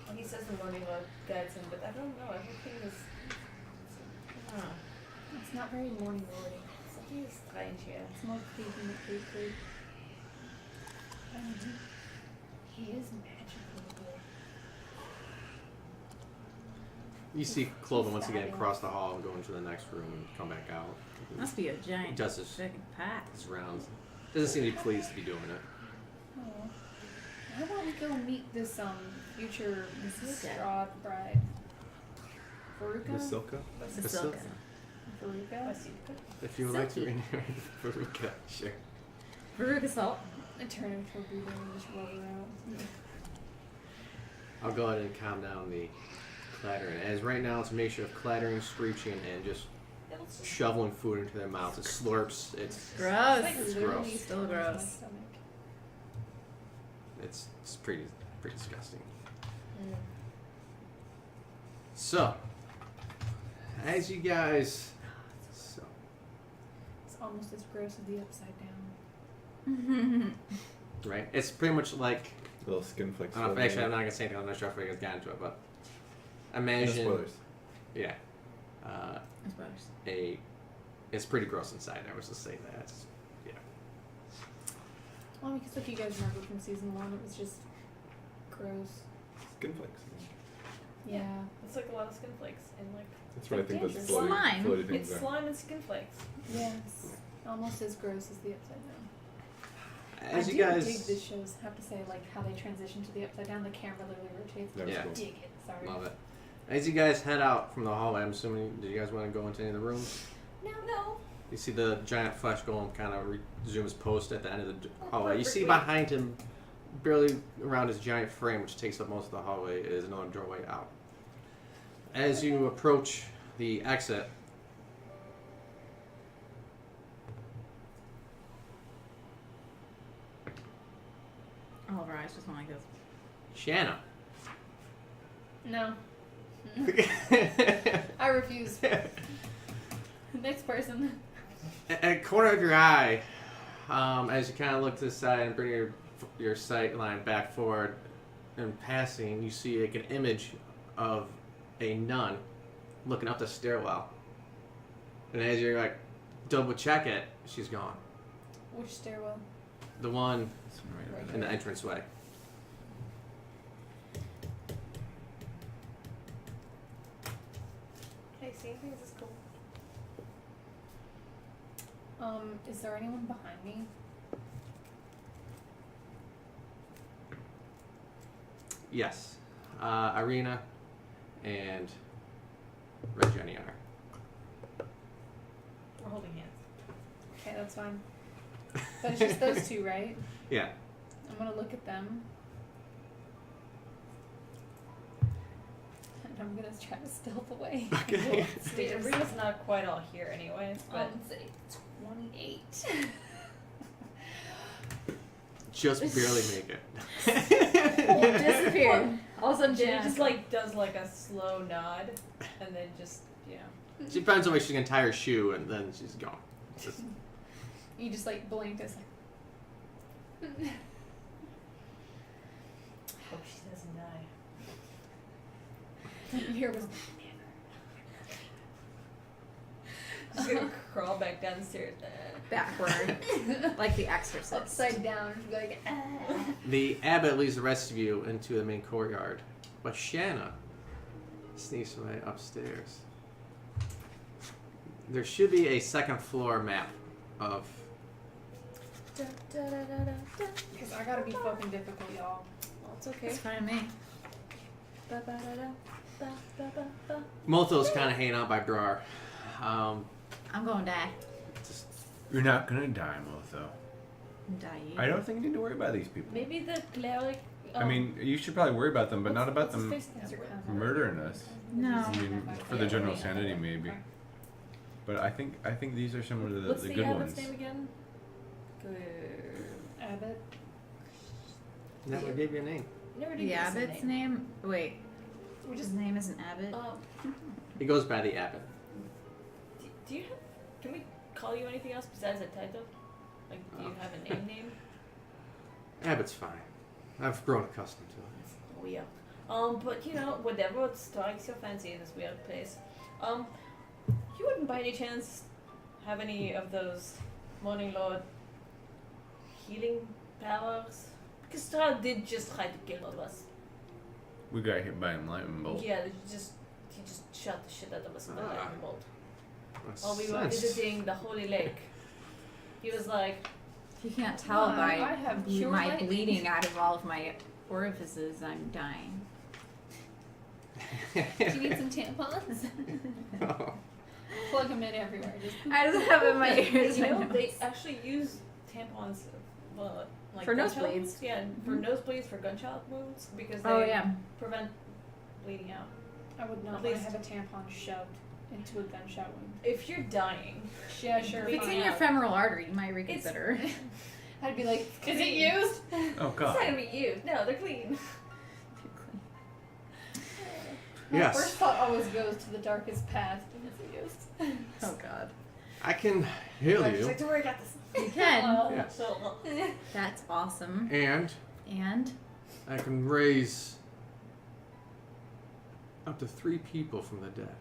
S3: Well, he says the morning lord guides him, but I don't know. Everything is.
S4: It's not very morning glory.
S3: Something is strange here.
S4: It's more creepy and creepy. He is magical.
S1: You see Cloven once again cross the hall and go into the next room and come back out.
S2: Must be a
S1: He
S2: giant
S1: does his
S2: fucking pack.
S1: rounds. Doesn't seem to be pleased to be doing it.
S4: Oh. How about we go meet this future Mrs.
S2: Okay.
S4: Strahd bride? Veruca?
S5: Basilka?
S2: Basilka.
S4: Veruca?
S1: If you would like to
S2: Silky.
S1: renew Veruca, sure.
S2: Veruca salt.
S4: I turn into a Buddha and just rub her out.
S1: I'll go ahead and calm down the clattering. As right now it's a mixture of clattering, screeching, and just shoveling food into their mouths. It slurps. It's
S2: Gross.
S1: It's
S4: Literally
S1: gross.
S2: Still
S4: my
S2: gross.
S4: stomach.
S1: it's pretty disgusting. So, as you guys, so
S4: It's almost as gross as the upside down.
S1: right, it's pretty much like.
S5: Little skin flakes.
S1: I don't know, actually, I'm not gonna say anything. I'm not sure if I guys got into it, but
S5: No
S1: imagine,
S5: spoilers.
S1: yeah,
S2: I suppose.
S1: it's pretty gross inside. I was just saying that. It's, yeah,
S4: Well, because if you guys remember from season 1, it was just gross.
S5: Skin flakes.
S4: Yeah.
S3: It's like a lot of skin flakes and like
S5: That's what I think those
S3: It's
S5: floaty,
S2: slime.
S5: floaty things
S3: it's
S5: are.
S3: slime and skin flakes.
S4: Yes. Almost as gross as the upside down.
S1: as
S4: I
S1: you
S4: do
S1: guys,
S4: dig this show's, have to say, like how they transition to the upside down. The camera literally rotates.
S5: That was
S1: Yeah.
S5: cool.
S4: Dig it. Sorry.
S1: love it. As you guys head out from the hallway, I'm assuming, do you guys want to go into any of the rooms?
S3: No.
S1: You see the giant flesh golem kind of resume his post at the end of the
S3: Oh,
S1: hallway. You see
S3: perfect.
S1: behind him, barely around his giant frame, which takes up most of the hallway, is another doorway out. As you approach the exit,
S2: All of our eyes just went like this.
S1: Shanna.
S4: No. I refuse. Next person.
S1: At the corner of your eye, as you kind of look to the side and bring your sight line back forward, and passing, you see like an image of a nun looking up the stairwell. And as you're like double check it, she's gone.
S4: Which stairwell?
S1: The one
S5: This one right over
S1: in the
S5: there.
S1: entranceway.
S3: Hey, seeing things is cool.
S4: Is there anyone behind me?
S1: Yes. Irina and Reggiani are.
S3: We're holding hands.
S4: Okay, that's fine. But it's just those two, right?
S1: Yeah.
S4: I'm gonna look at them. And I'm gonna try to stealth away.
S1: Okay.
S3: The arena's not quite all here anyways, but
S4: Say 28.
S1: Just barely make it.
S2: Disappeared. All of a sudden,
S3: Jenny
S2: Jenna
S3: just like does like a slow nod and then just
S1: She finds a way she can tie her shoe and then she's gone. Just,
S4: You just like blinked us.
S3: hope she doesn't die.
S4: Here was
S3: She's gonna crawl back downstairs.
S2: backward, like the Exorcist.
S4: upside down. She'd be like, ah.
S1: the abbot leads the rest of you into the main courtyard, but Shanna sneaks away upstairs. There should be a second floor map of.
S4: Because I gotta be fucking difficult, y'all.
S3: Well, it's okay.
S2: It's fine with me.
S1: Most of those kind of hanging out by Brar.
S2: I'm going to die.
S1: Just,
S5: You're not gonna die, Motho.
S2: Die.
S5: I don't think you need to worry about these people.
S3: Maybe the cleric.
S5: I mean, you should probably worry about them, but not about them
S4: Those are kind of
S5: murdering us.
S2: No.
S5: I mean, for the general sanity, maybe. But I think these are some of
S3: What's
S5: the
S3: the
S5: good
S3: abbot's
S5: ones.
S3: name again?
S4: Abbott.
S1: never gave you a name.
S3: Never did
S2: The
S3: give us a
S2: Abbot's name? Wait.
S4: We
S2: His
S4: just
S2: name isn't Abbott?
S1: He goes by the abbot.
S3: Do you have? Can we call you anything else besides a title? Like, do you have a name?
S1: Abbot's fine. I've grown accustomed to it.
S3: Oh yeah. But you know, whatever strikes your fancy in this weird place. You wouldn't by any chance have any of those Morning Lord healing powers? Because Strahd did just try to kill all of us.
S5: We got hit by a lightning bolt.
S3: Yeah, he just shot the shit out of us with a
S1: Ah.
S3: lightning bolt.
S1: Makes
S3: While we were
S1: sense.
S3: visiting the Holy Lake, he was like,
S2: If you can't tell
S4: Why?
S2: by
S4: I have pure
S2: my
S4: lightning.
S2: bleeding out of all of my orifices, I'm dying.
S4: Do you need some tampons? Plug them in everywhere. Just
S2: I just have it in my ears.
S3: you
S2: right
S3: know,
S2: now.
S3: they actually use tampons, like
S2: For
S3: gunshot
S2: nosebleeds.
S3: wounds. Yeah, for
S2: Mhm.
S3: nosebleeds, for gunshot wounds, because they
S2: Oh, yeah.
S3: prevent bleeding out.
S4: I would not
S3: At
S4: want to
S3: least-
S4: have a tampon shoved into a gunshot wound.
S3: If you're dying,
S4: Yeah, sure.
S2: If it's
S4: fine.
S2: in your femoral artery, you might reconsider.
S4: I'd be like, is it used?
S5: Oh
S3: it's not
S5: god.
S3: gonna be used. No, they're clean.
S4: My
S1: Yes.
S4: first thought always goes to the darkest path. Is it used?
S2: Oh god.
S1: I can heal
S3: Just
S1: you,
S3: like, don't worry, I got this.
S2: You can.
S1: Yeah.
S3: So,
S2: That's awesome.
S1: and
S2: And
S1: I can raise up to 3 people from the dead.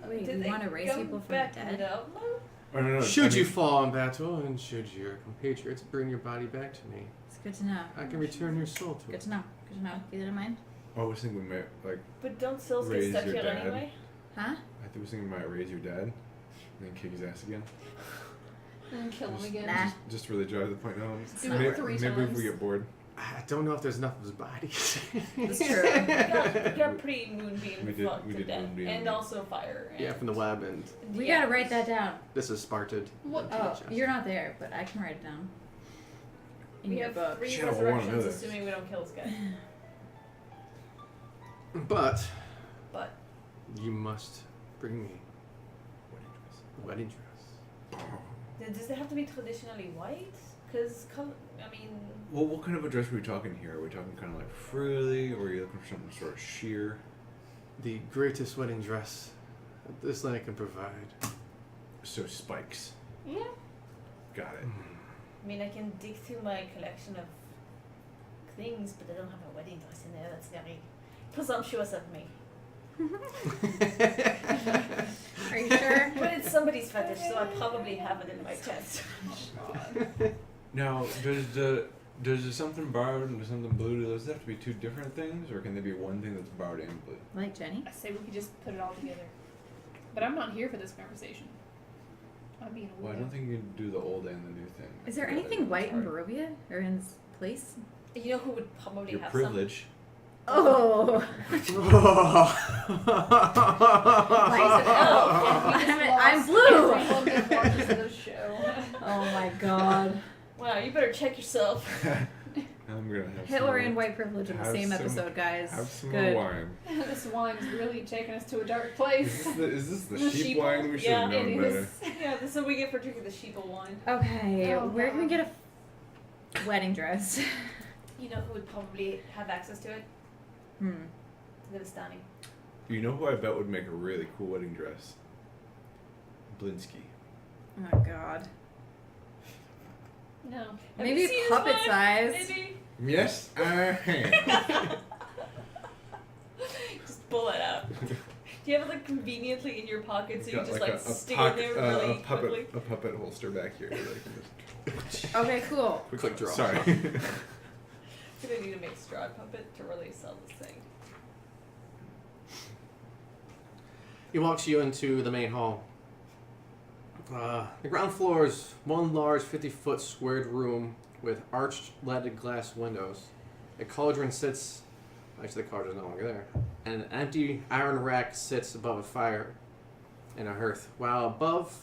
S2: wait,
S3: did
S2: you
S3: they
S2: want to raise
S3: come
S2: people from
S3: back
S2: the dead?
S3: No?
S5: Oh, no,
S1: Should you fall in battle, and should your compatriots bring your body back to me,
S2: It's good to know.
S1: I can return your soul to
S2: Good
S1: it.
S2: to know. Good to know. Keep that in mind.
S5: Oh, I was thinking we might like.
S3: But don't souls get
S5: Raise
S3: stuck
S5: your
S3: here
S5: dad.
S3: anyway?
S2: Huh?
S5: I think we was thinking we might raise your dad, and then kick his ass again.
S4: And kill him again.
S2: Nah.
S5: Just really drive the point home.
S2: Do it
S5: Maybe,
S4: 3
S5: maybe if
S4: times.
S5: we get bored.
S1: I don't know if there's enough of his body.
S2: That's true.
S3: We got pretty moonbeam
S5: We did-
S3: fucked
S5: we
S3: to
S5: did
S3: death.
S5: moonbeam.
S3: And also fire. And
S1: Yeah, from the web, and
S2: We
S3: yeah.
S2: gotta write that down.
S1: this is Sparted.
S4: What?
S2: Oh, you're not there, but I can write it down. In
S3: We
S2: your
S3: have
S2: book.
S3: 3
S5: Shit, I wanna know
S3: resurrections,
S5: this.
S3: assuming we don't kill this guy.
S1: But
S3: But
S1: you must bring me
S5: Wedding
S1: a wedding dress.
S5: dress.
S3: does it have to be traditionally white? Because, I mean,
S5: Well, what kind of a dress are we talking here? Are we talking kind of like frilly, or are you looking for something sort of sheer?
S1: The greatest wedding dress that this land can provide.
S5: So spikes.
S4: Yeah.
S5: Got it.
S3: I mean, I can dig through my collection of things, but I don't have a wedding dress in there. That's very presumptuous of me.
S2: Are you sure?
S3: But it's somebody's fetish, so I probably have it in my chest.
S5: Now, does the something borrowed and the something blue, do those have to be 2 different things, or can they be one thing that's borrowed and blue?
S2: Like Jenny?
S4: I say we could just put it all together. But I'm not here for this conversation. I'm being a
S5: Well, I
S4: weirdo.
S5: don't think you can do the old and the new thing.
S2: Is there
S5: together.
S2: anything white in
S5: Hard.
S2: Barovia? Or in this place?
S3: You know who would probably
S5: Your
S3: have
S5: privilege.
S2: Oh! I'm blue! Oh my god.
S3: some? Wow, you better check yourself.
S5: I'm gonna have
S2: Hitler
S5: some
S2: and white privilege in the
S5: have
S2: same
S5: some-
S2: episode, guys.
S5: Have some
S2: Good.
S5: more wine.
S4: This wine's really taking us to a dark
S5: Is
S4: place.
S5: this the
S3: The
S5: sheep
S3: sheeple?
S5: wine? We should have
S3: Yeah,
S5: known
S4: it
S5: better.
S4: is.
S3: Yeah, this is what we get for drinking the sheeple wine.
S2: Okay,
S4: Oh,
S2: where can we
S4: God.
S2: get a wedding dress?
S3: You know who would probably have access to it? The Vistani.
S5: You know who I bet would make a really cool wedding dress? Blinsky.
S2: Oh god.
S4: No.
S3: Have
S2: Maybe
S3: you seen his
S2: puppet
S3: wine?
S2: size.
S3: Maybe.
S5: Yes, I am.
S3: Just pull it out. Do you have it like conveniently in your pocket so you
S5: Got
S3: just
S5: like
S3: like
S5: a
S3: stick
S5: pocket-
S3: it there really
S5: a puppet,
S3: quickly?
S5: a puppet holster back here. Like,
S2: Okay, cool.
S1: Quick draw.
S5: sorry.
S3: I'm gonna need to make Strahd puppet to really sell this thing.
S1: He walks you into the main hall. The ground floor is one large 50-foot squared room with arched leaded glass windows. A cauldron sits, actually the cauldron's no longer there, and an empty iron rack sits above a fire and a hearth, while above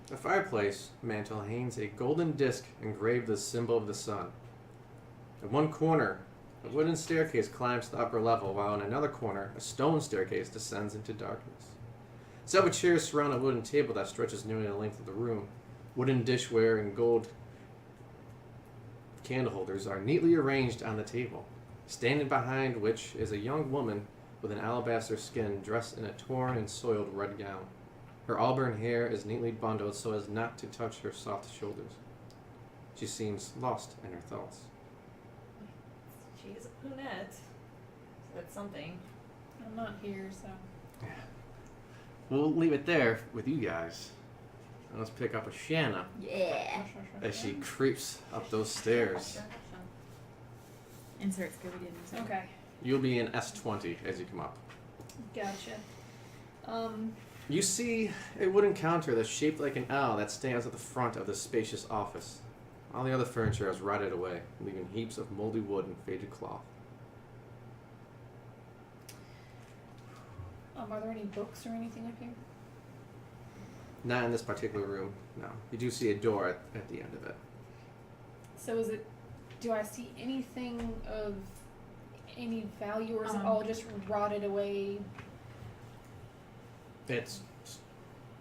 S1: the fireplace mantle hangs a golden disc engraved with the symbol of the sun. In one corner, a wooden staircase climbs to the upper level, while in another corner, a stone staircase descends into darkness. Several chairs surround a wooden table that stretches nearly the length of the room. Wooden dishware and gold candle holders are neatly arranged on the table, standing behind which is a young woman with an alabaster skin dressed in a torn and soiled red gown. Her auburn hair is neatly bundled so as not to touch her soft shoulders. She seems lost in her thoughts.
S3: She's a brunette. So that's something.
S4: I'm not here, so.
S1: We'll leave it there with you guys. And let's pick up a Shanna
S2: Yeah.
S1: as she creeps up those stairs.
S2: Insert Scooby-Doo music.
S4: Okay.
S1: You'll be in S20 as you come up.
S4: Gotcha.
S1: You see a wooden counter that's shaped like an L that stands at the front of the spacious office. All the other furniture has rotted away, leaving heaps of moldy wood and faded cloth.
S4: Are there any books or anything up here?
S1: Not in this particular room, no. You do see a door at the end of it.
S4: So is it? Do I see anything of any value, or is it
S2: Um,
S4: all just rotted away?
S1: It's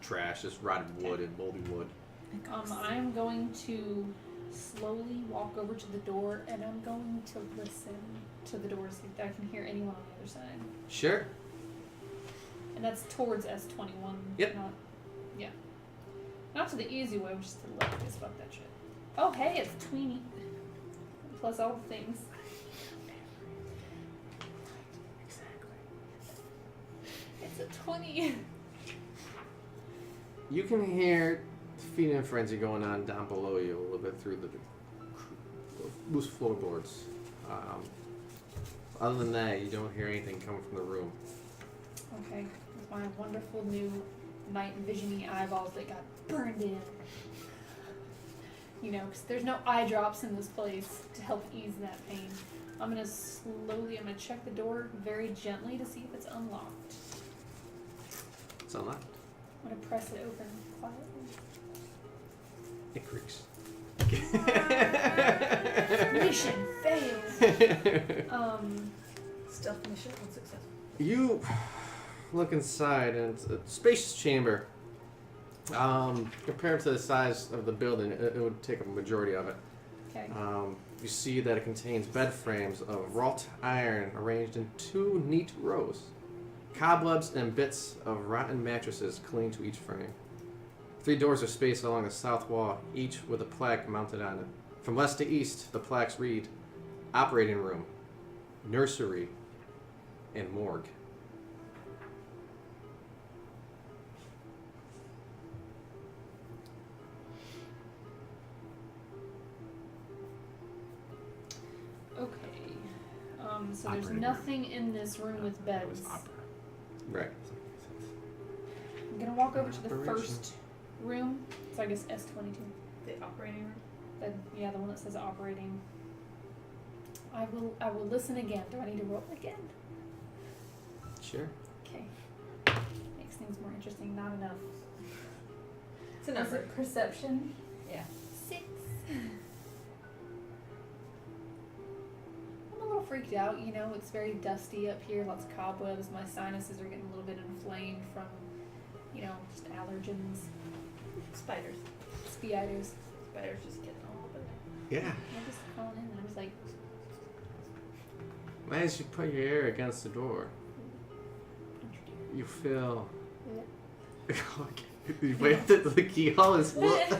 S1: trash. It's rotted wood and moldy wood.
S4: I'm going to slowly walk over to the door, and I'm going to listen to the door, see if I can hear anyone on the other side.
S1: Sure.
S4: And that's towards S21.
S1: Yep.
S4: Not to the easy way, which is to the left, because fuck that shit. Oh, hey, it's Tweenie. Plus all the things.
S1: Exactly.
S4: It's a 20.
S1: You can hear feeding frenzy going on down below you a little bit through the loose floorboards. Other than that, you don't hear anything coming from the room.
S4: Okay, with my wonderful new night vision-y eyeballs that got burned in. You know, because there's no eye drops in this place to help ease that pain. I'm gonna check the door very gently to see if it's unlocked.
S1: It's unlocked.
S4: I'm gonna press it open quietly.
S1: It creaks.
S4: Mission failed.
S3: Stealth mission unsuccessful.
S1: You look inside, and it's a spacious chamber. Compared to the size of the building, it would take a majority of it.
S4: Okay.
S1: You see that it contains bed frames of wrought iron arranged in 2 neat rows. Cobwebs and bits of rotten mattresses cling to each frame. 3 doors are spaced along the south wall, each with a plaque mounted on it. From west to east, the plaques read, Operating Room, Nursery, and Morgue.
S4: Okay. So there's
S5: Operating
S4: nothing in this room with
S5: It was
S4: beds.
S5: opera.
S1: Right.
S4: I'm gonna walk over to the
S1: Operation.
S4: first room. So I guess S22.
S3: The operating room.
S4: The one that says operating. I will listen again. Do I need to roll again?
S1: Sure.
S4: Okay. Makes things more interesting. Not enough.
S3: It's a
S4: Is
S3: number.
S4: it perception?
S3: Yeah.
S4: 6. I'm a little freaked out, you know, it's very dusty up here, lots of cobwebs, my sinuses are getting a little bit inflamed from, you know, just allergens,
S3: Spiders.
S4: spiders.
S3: Spiders just getting all up in
S1: Yeah.
S4: I'm just calling in and I'm just like,
S1: As you put your ear against the door, you feel. You wait that the keyhole is.
S3: Like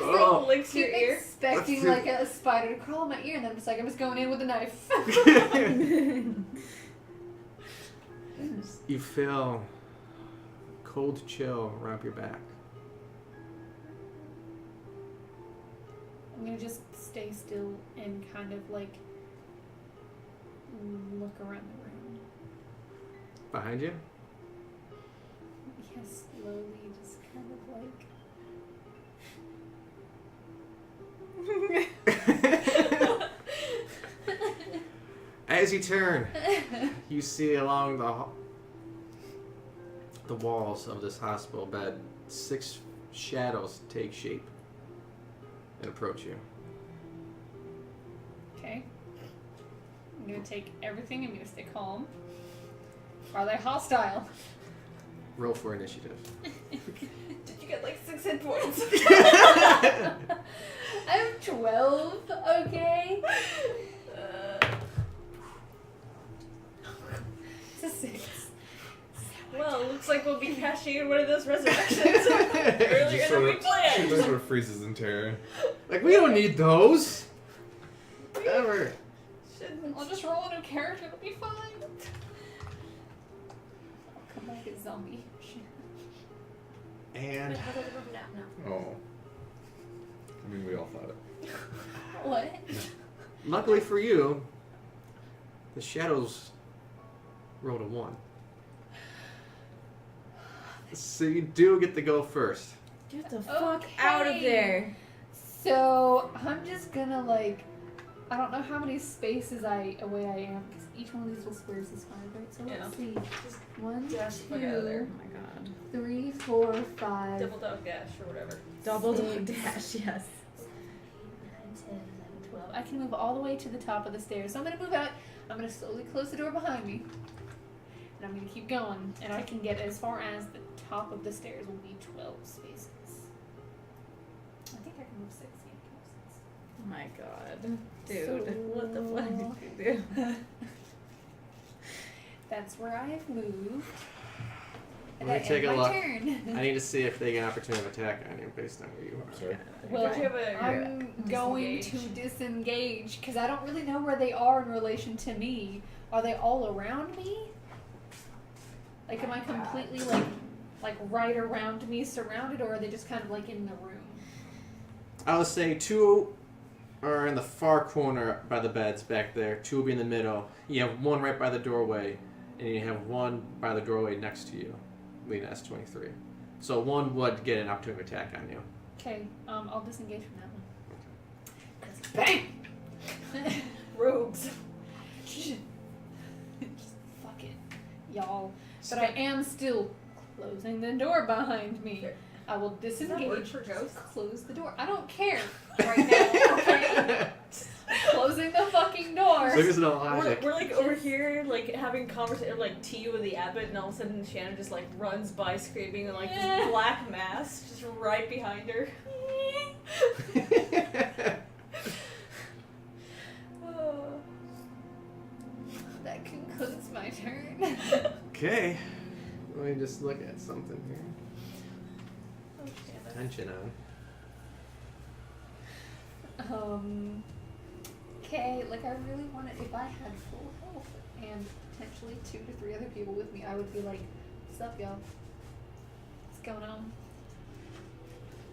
S1: Oh.
S3: licks your
S4: keep
S3: ear.
S4: expecting like a spider to crawl in my ear and then I'm just like, I'm just going in with a knife.
S1: You feel cold chill around your back.
S4: I'm gonna just stay still and kind of like look around the room.
S1: Behind you?
S4: Yeah, slowly, just kind of like.
S1: As you turn, you see along the walls of this hospital bed 6 shadows take shape and approach you.
S4: Okay. I'm gonna take everything. I'm gonna stay calm. Are they hostile?
S1: Roll for initiative.
S3: Did you get like 6 hit points?
S4: I have 12. Okay. It's a 6.
S3: Well, looks like we'll be cashing in one of those resurrections earlier
S5: Just
S3: than we
S5: She
S3: planned.
S5: just sort of freezes in terror.
S1: Like, we don't need those! Whatever.
S4: I'll just roll a new character. It'll be fine. I'll come back as zombie. Shit.
S1: And
S5: Oh. I mean, we all thought it.
S4: What?
S1: luckily for you, the shadows rolled a 1. So you do get to go first.
S2: Get the fuck
S4: Okay.
S2: out of there.
S4: So I'm just gonna like, I don't know how many spaces away I am because each one of these little squares is 5, right? So
S3: Yeah.
S4: let's see. 1,
S3: Dash the fuck out of there.
S4: 2,
S2: Oh my god.
S4: 3, 4, 5.
S3: Double dog dash or whatever.
S2: Double dog
S4: 6,
S2: dash, yes.
S4: 9, 10, 11, 12. I can move all the way to the top of the stairs. So I'm gonna move out. I'm gonna slowly close the door behind me. And and I'm gonna keep going, and I can get as far as the top of the stairs will be 12 spaces. I think I can move 6.
S2: Oh my god. Dude,
S4: So-
S2: what the fuck did you do?
S4: That's where I've moved.
S1: Let me
S4: That
S1: take
S4: ends
S1: a
S4: my
S1: look.
S4: turn.
S1: I need to see if they get an opportunity of attack on you based on where you are.
S5: Sorry.
S4: Well,
S3: Don't you have a-
S4: I'm going to disengage because I don't really know where they are in relation to me. Are they all around me? Like, am I completely like right around me, surrounded, or are they just kind of like in the room?
S1: I would say 2 are in the far corner by the beds back there. 2 will be in the middle. You have 1 right by the doorway, and you have 1 by the doorway next to you, leading to S23. So 1 would get an opportunity attack on you.
S4: Okay, I'll disengage from that one. Bang!
S3: Rogues.
S4: Just fuck it, y'all. But I am still closing the door behind me. I will
S3: Does that work
S4: disengage.
S3: for ghosts?
S4: Close the door. I don't care right now. Okay, closing the fucking door.
S1: There's no logic.
S3: We're like over here, like having conversation, like tea with the abbot, and all of a sudden Shannon just like runs by screaming, and like this black mass just right behind her. Oh.
S4: That concludes my turn.
S1: Okay. Let me just look at something here.
S3: Oh, Shannon.
S1: Tension on.
S4: Okay, like I really want to, if I had full health and potentially 2 to 3 other people with me, I would be like, what's up, y'all? What's going on?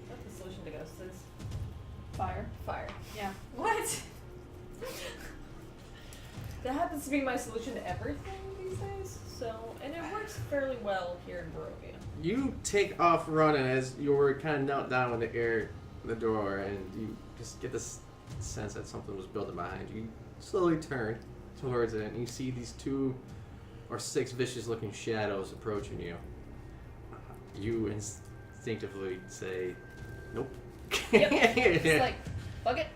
S3: What's the solution to ghosts is?
S4: Fire.
S3: Fire.
S4: Yeah.
S3: What? That happens to be my solution to everything these days. So, and it works fairly well here in Barovia.
S1: You take off running as you were kind of knelt down in the air, the door, and you just get this sense that something was building behind you. You slowly turn towards it, and you see these 2 or 6 vicious-looking shadows approaching you. You instinctively say, "Nope."
S4: Yep. Just like, fuck it.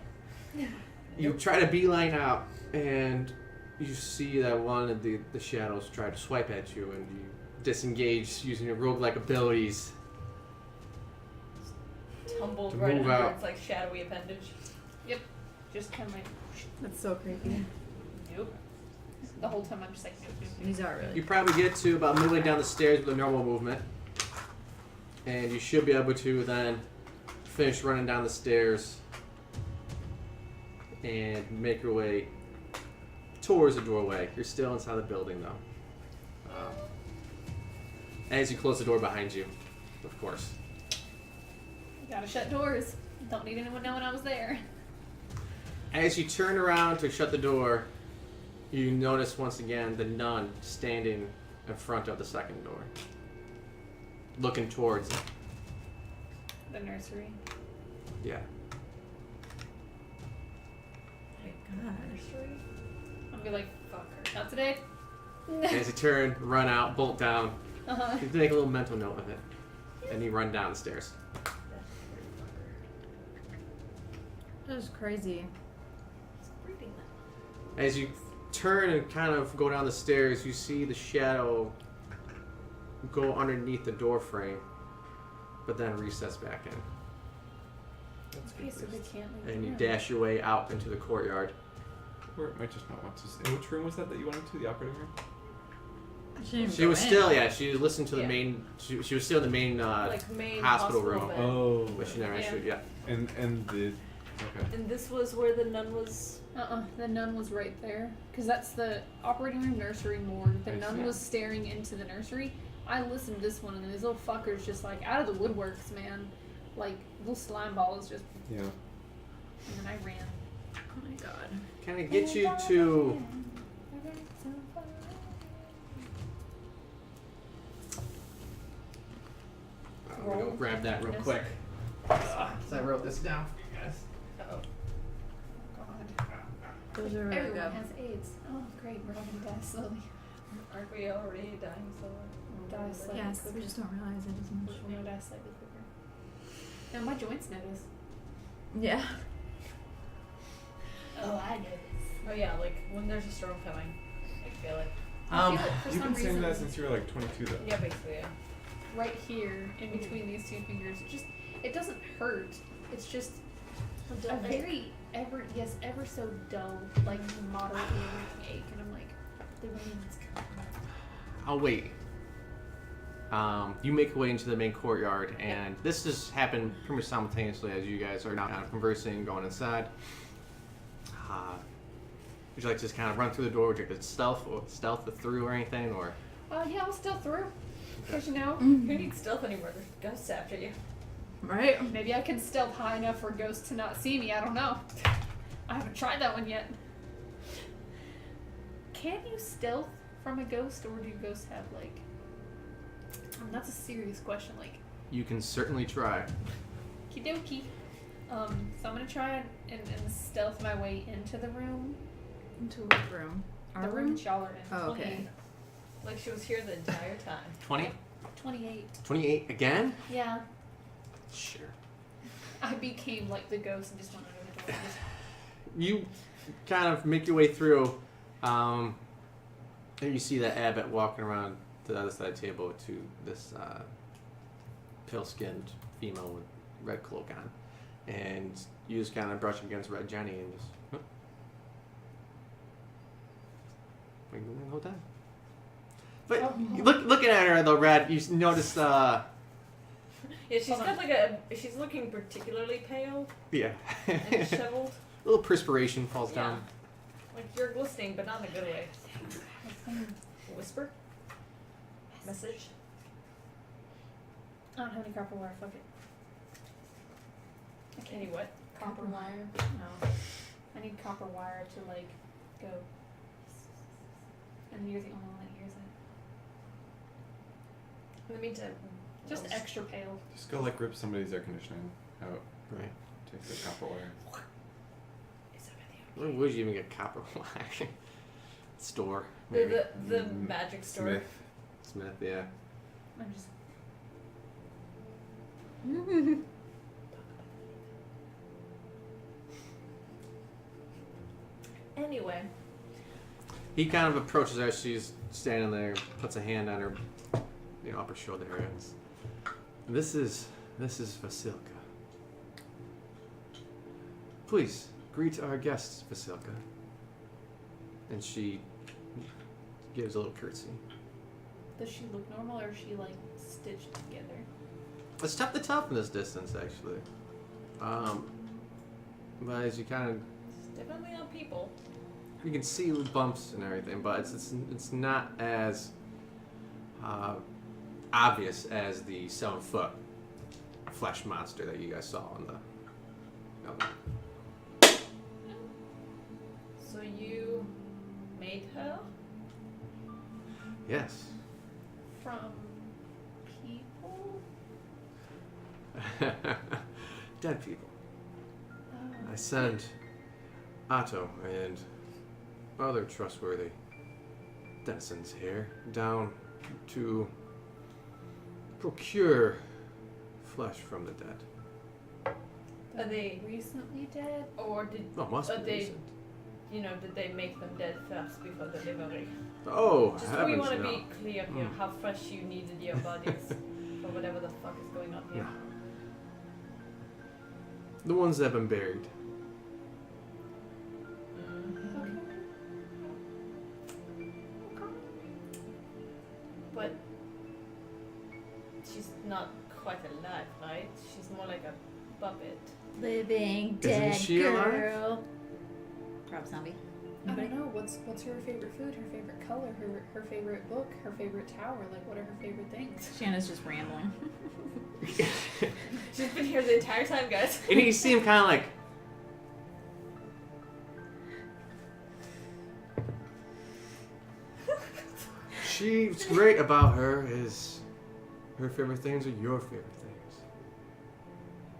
S1: You try to beeline out, and you see that one of the shadows try to swipe at you, and you disengage using your roguelike abilities.
S3: Tumbled
S1: To
S3: right
S1: move
S3: under
S1: out.
S3: its like shadowy appendage.
S4: Just kind of like,
S2: That's so creepy.
S4: nope. The whole time I'm just like, nope, nope, nope.
S2: These are really.
S1: You probably get to about midway down the stairs with a normal movement, and you should be able to then finish running down the stairs and make your way towards the doorway. You're still inside the building, though. As you close the door behind you, of course.
S4: Gotta shut doors. Don't need anyone knowing I was there.
S1: As you turn around to shut the door, you notice once again the nun standing in front of the second door, looking towards it.
S4: The nursery.
S1: Yeah.
S2: My god.
S4: I'm gonna be like, fuck her. Not today.
S1: As you turn, run out, bolt down,
S4: Uh-huh.
S1: you make a little mental note of it, and you run down the stairs.
S2: That was crazy.
S3: Reading that.
S1: As you turn and kind of go down the stairs, you see the shadow go underneath the door frame, but then recess back in.
S5: That's
S4: Okay, so they can't leave.
S1: And
S4: the
S1: you
S4: room.
S1: dash your way out into the courtyard.
S5: Or it might just not want to stay. Which room was that you went into? The operating room?
S1: She was still, she listened to the
S3: Yeah.
S1: main, she was still in the main,
S3: Like main
S1: hospital room.
S3: bed.
S5: Oh.
S1: but she never
S3: Yeah.
S1: actually, yeah.
S5: And the okay.
S3: And this was where the nun was.
S4: The nun was right there. Because that's the operating room, nursery, morgue. The
S5: I
S4: nun
S5: see.
S4: was staring into the nursery. I listened to this one, and these little fuckers just like out of the woodworks, man. Like little slime balls just.
S5: Yeah.
S4: And then I ran.
S2: Oh my god.
S1: Kind of get you to, I'm gonna go grab that real
S4: Yes.
S1: quick. So I wrote this down for you guys.
S3: Uh-oh.
S4: God.
S2: Those are really
S4: Everyone
S2: good.
S4: has AIDS. Oh, great. We're all gonna die slowly.
S3: Aren't we already dying so?
S4: Die slowly.
S2: Yes, we just don't realize it as much.
S4: We're gonna die slightly quicker. Now my joints notice.
S2: Yeah.
S4: Oh, I notice.
S3: Oh yeah, like when there's a storm coming, I feel it.
S4: I feel it for
S5: You've
S4: some
S5: been saying
S4: reason.
S5: that since you were like 22, though.
S3: Yeah, basically, yeah.
S4: Right here, in between these two fingers, it doesn't hurt. It's just a very ever so dull, like moderately annoying ache, and I'm like, the rain's coming.
S1: I'll wait. You make your way into the main courtyard, and this just happened pretty much simultaneously as you guys are now kind of conversing, going inside. Would you like to just kind of run through the door? Would you like to stealth it through or anything, or?
S4: Yeah, I'll still through. Cause you know,
S3: Who needs stealth anymore? There's ghosts after you.
S2: Right?
S4: maybe I can stealth high enough for ghosts to not see me. I don't know. I haven't tried that one yet. Can you stealth from a ghost, or do ghosts have like? That's a serious question. Like,
S1: You can certainly try.
S4: okie dokie. So I'm gonna try and stealth my way into the room.
S2: Into what room?
S4: The
S2: Our
S4: room
S2: room?
S4: that y'all are in.
S2: Oh, okay.
S3: Like she was here the entire time.
S1: 20?
S4: 28.
S1: 28 again?
S4: Yeah.
S1: Sure.
S4: I became like the ghost and just went over the door.
S1: You kind of make your way through, and you see that abbot walking around to the other side of the table to this pale-skinned female with red cloak on, and you just kind of brush against Red Jenny and just. Huh? What are you doing the whole time? But looking at her though, Red, you notice
S3: Yeah, she's
S4: Hold
S3: got like she's looking particularly pale
S1: yeah,
S3: and disheveled.
S1: a little perspiration falls
S3: Yeah.
S1: down.
S3: Like you're glistening, but not in a good way. Whisper? Message?
S4: I don't have any copper wire. Fuck it.
S3: Can you what?
S4: Copper wire.
S2: No.
S4: I need copper wire to like go. And you're the only one that hears it.
S3: In the meantime,
S4: Just
S3: else?
S4: extra pale.
S5: Just go like rip somebody's air conditioning out.
S1: Right.
S5: Take the copper wire.
S3: Is everything
S1: Where would you even get copper wire? Store,
S3: okay?
S1: maybe.
S3: The magic store.
S5: Smith.
S1: Smith, yeah.
S4: I'm just.
S3: Anyway,
S1: He kind of approaches her. She's standing there, puts a hand on her, upper shoulder area. This is Vasilka. Please greet our guests, Vasilka. And she gives a little curtsy.
S4: Does she look normal or is she like stitched together?
S1: It's tough to tell from this distance, actually. But as you kind of,
S3: it's definitely not people.
S1: you can see bumps and everything, but it's not as obvious as the 7-foot flesh monster that you guys saw in the.
S3: So you made her?
S1: Yes.
S4: From people?
S1: Dead people.
S4: Oh.
S1: I send Otto and other trustworthy denizens here down to procure flesh from the dead.
S3: Are they,
S4: Recently dead?
S3: or did,
S1: Well, must
S3: are
S1: be
S3: they,
S1: recent.
S3: did they make them dead first before delivery?
S1: Oh,
S3: Just we
S1: heavens
S3: want to
S1: no.
S3: be clear here
S1: Mm.
S3: how fresh you needed your bodies for whatever the fuck is going on here.
S1: No. The ones that have been buried.
S3: Mhm. But she's not quite alive, right? She's more like a puppet.
S2: Living
S1: Isn't
S2: dead
S1: she alive?
S2: girl. Rob Zombie.
S4: I don't know. What's her favorite food? Her favorite color? Her favorite book? Her favorite tower? Like, what are her favorite things?
S2: Shanna's just rambling.
S3: She's been here the entire time, guys.
S1: And you see him kind of like. She's great about her is her favorite things are your favorite things.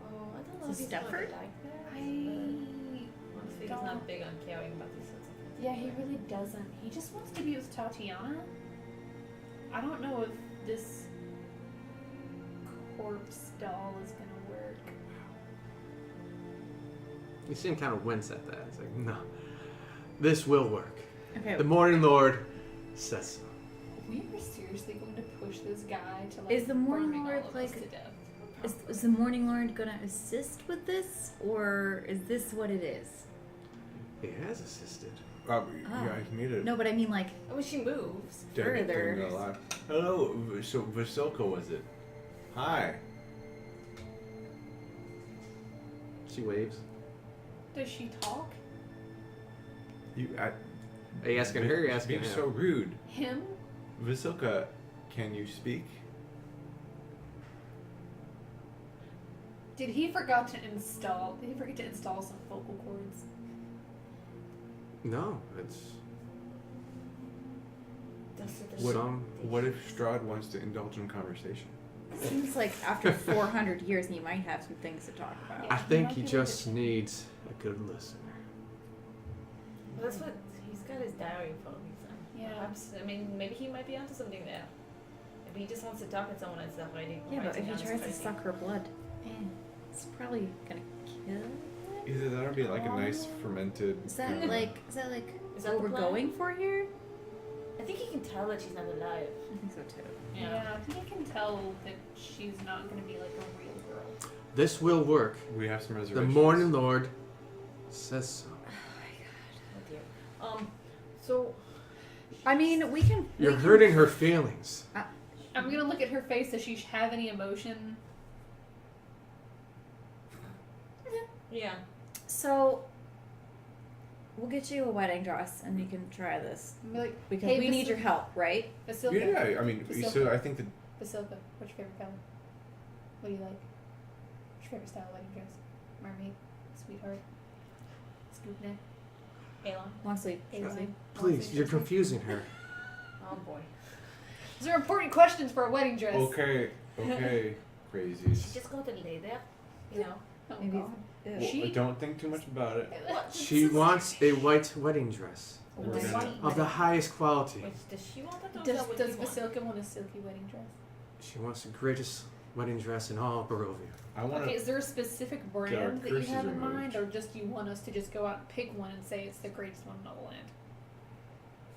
S3: Oh, I don't know
S2: Is
S3: if
S2: it
S3: he's really
S2: Stepford?
S3: like that.
S4: I
S3: Honestly, he's
S4: don't-
S3: not big on caring about these sorts of things.
S4: Yeah, he really doesn't. He just wants to be with Tatiana. I don't know if this corpse doll is gonna work.
S1: You see him kind of wince at that. It's like, no, this will work.
S2: Okay.
S1: The Morning Lord says so.
S4: Are we ever seriously going to push this guy to like
S2: Is the Morning
S4: burning
S2: Lord,
S4: all of
S2: like-
S4: us to death?
S2: Is the Morning Lord gonna assist with this, or is this what it is?
S1: He has assisted.
S5: Yeah, he made it.
S2: No, but I mean like
S3: I mean, she moves.
S5: Dead
S2: further.
S5: thing alive. Hello, so Vasilka was it? Hi.
S1: She waves.
S4: Does she talk?
S1: Are you asking her or are you asking
S5: Being
S1: him?
S5: so rude.
S4: Him?
S5: Vasilka, can you speak?
S4: Did he forget to install some vocal cords?
S1: No, it's
S5: What if Strahd wants to indulge in conversation?
S2: seems like after 400 years, he might have some things to talk about.
S1: I think he
S4: might be
S1: just
S4: able to-
S1: needs a good listener.
S3: Well, that's what he's got his diary for a reason.
S4: Yeah.
S3: Perhaps, I mean, maybe he might be onto something there. Maybe he just wants to talk at someone instead of writing.
S2: Yeah, but
S3: writing
S2: if he
S3: down his
S2: tries to
S3: crazy.
S2: suck her blood, man, it's probably gonna kill it.
S5: Either that or be like a nice fermented.
S2: Is that
S5: food.
S2: like
S3: Is
S2: what
S3: that
S2: we're
S3: the plan?
S2: going for here?
S3: I think he can tell that she's not alive.
S2: I think so too.
S4: Yeah, I think I can tell that she's not going to be like a real girl.
S1: This will work.
S5: We have some
S1: The
S5: reservations.
S1: Morning Lord says so.
S3: Oh dear. So
S2: I mean, we can.
S1: You're
S2: we can-
S1: hurting her feelings.
S4: I'm going to look at her face. Does she have any emotion?
S3: yeah.
S2: So, we'll get you a wedding dress, and you can try this
S4: I'm gonna be like,
S2: because
S4: hey,
S2: we need your help, right?
S4: Vasilka.
S5: Yeah, I mean,
S4: Vasilka.
S5: so I think that
S4: Vasilka, what's your favorite color? What do you like? What's your favorite style wedding dress? Mermaid, sweetheart, scoop neck,
S3: Elon.
S2: Long sleeve.
S4: A-line.
S1: Please, you're confusing her.
S3: Oh boy.
S4: Those are important questions for a wedding dress.
S5: okay,
S3: She
S5: crazies.
S3: just got to lay there. You know.
S4: Oh,
S2: Maybe.
S4: God.
S5: Well,
S4: She-
S5: don't think too much about it.
S1: She wants a white wedding dress
S5: We're
S3: Does
S5: gonna-
S3: she-
S1: of the highest quality.
S3: Wait, does she want it or is
S4: Does
S3: that what
S4: does
S3: you want?
S4: Vasilka want a silky wedding dress?
S1: She wants the greatest wedding dress in all Barovia.
S5: I want
S4: Okay,
S5: to.
S4: is there a specific
S5: our
S4: brand that you
S5: curses
S4: have in
S5: removed.
S4: mind, or just you want us to just go out and pick one and say it's the greatest one in all the land?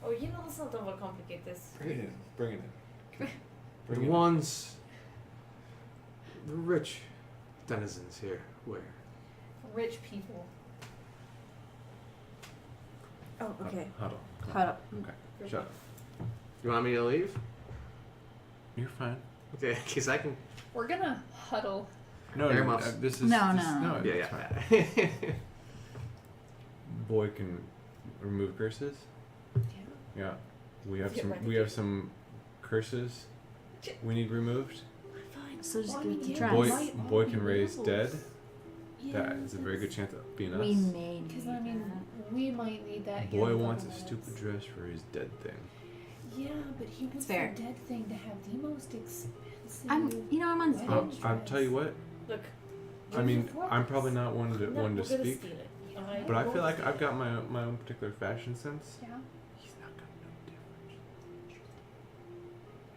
S3: Oh, you know, let's not overcomplicate this.
S5: Bring it in. Bring it in.
S1: The
S5: Bring it in.
S1: ones the rich denizens here wear.
S4: Rich people.
S2: Oh, okay.
S5: Huddle. Come on.
S2: Hold up.
S5: Okay. Shut up.
S1: You want me to leave?
S5: You're fine.
S1: Okay, because I can.
S4: We're gonna huddle.
S5: No,
S1: Earmuffs.
S5: this is
S2: No,
S5: this,
S2: no.
S5: no.
S1: Yeah,
S5: it's
S1: yeah.
S5: fine. Boy can remove curses. Yeah, we have
S3: Get
S5: some.
S3: ready.
S5: We have some curses we need removed.
S3: Fine.
S2: So just
S4: Well, I
S2: give
S4: mean,
S2: it the
S4: yeah,
S2: dress.
S5: Boy,
S4: might
S5: boy
S4: all
S5: can
S4: be
S5: raise
S4: rebels.
S5: dead. That is a very good chance of being us.
S2: We may need
S4: Because I mean,
S2: that.
S4: we might need that. here
S5: Boy
S4: in
S5: wants a
S4: couple
S5: stupid
S4: minutes.
S5: dress for his dead thing.
S4: Yeah, but he wants
S2: fair.
S4: the dead thing to have the most expensive.
S2: I'm on.
S4: wedding
S5: I'll tell you what.
S3: Look.
S5: I mean, I'm probably not one to
S3: No,
S5: one to
S3: we're gonna
S5: speak,
S3: steal it. Alright?
S5: but I feel like I've got my own particular fashion sense.
S4: Yeah.
S5: He's not gonna know different.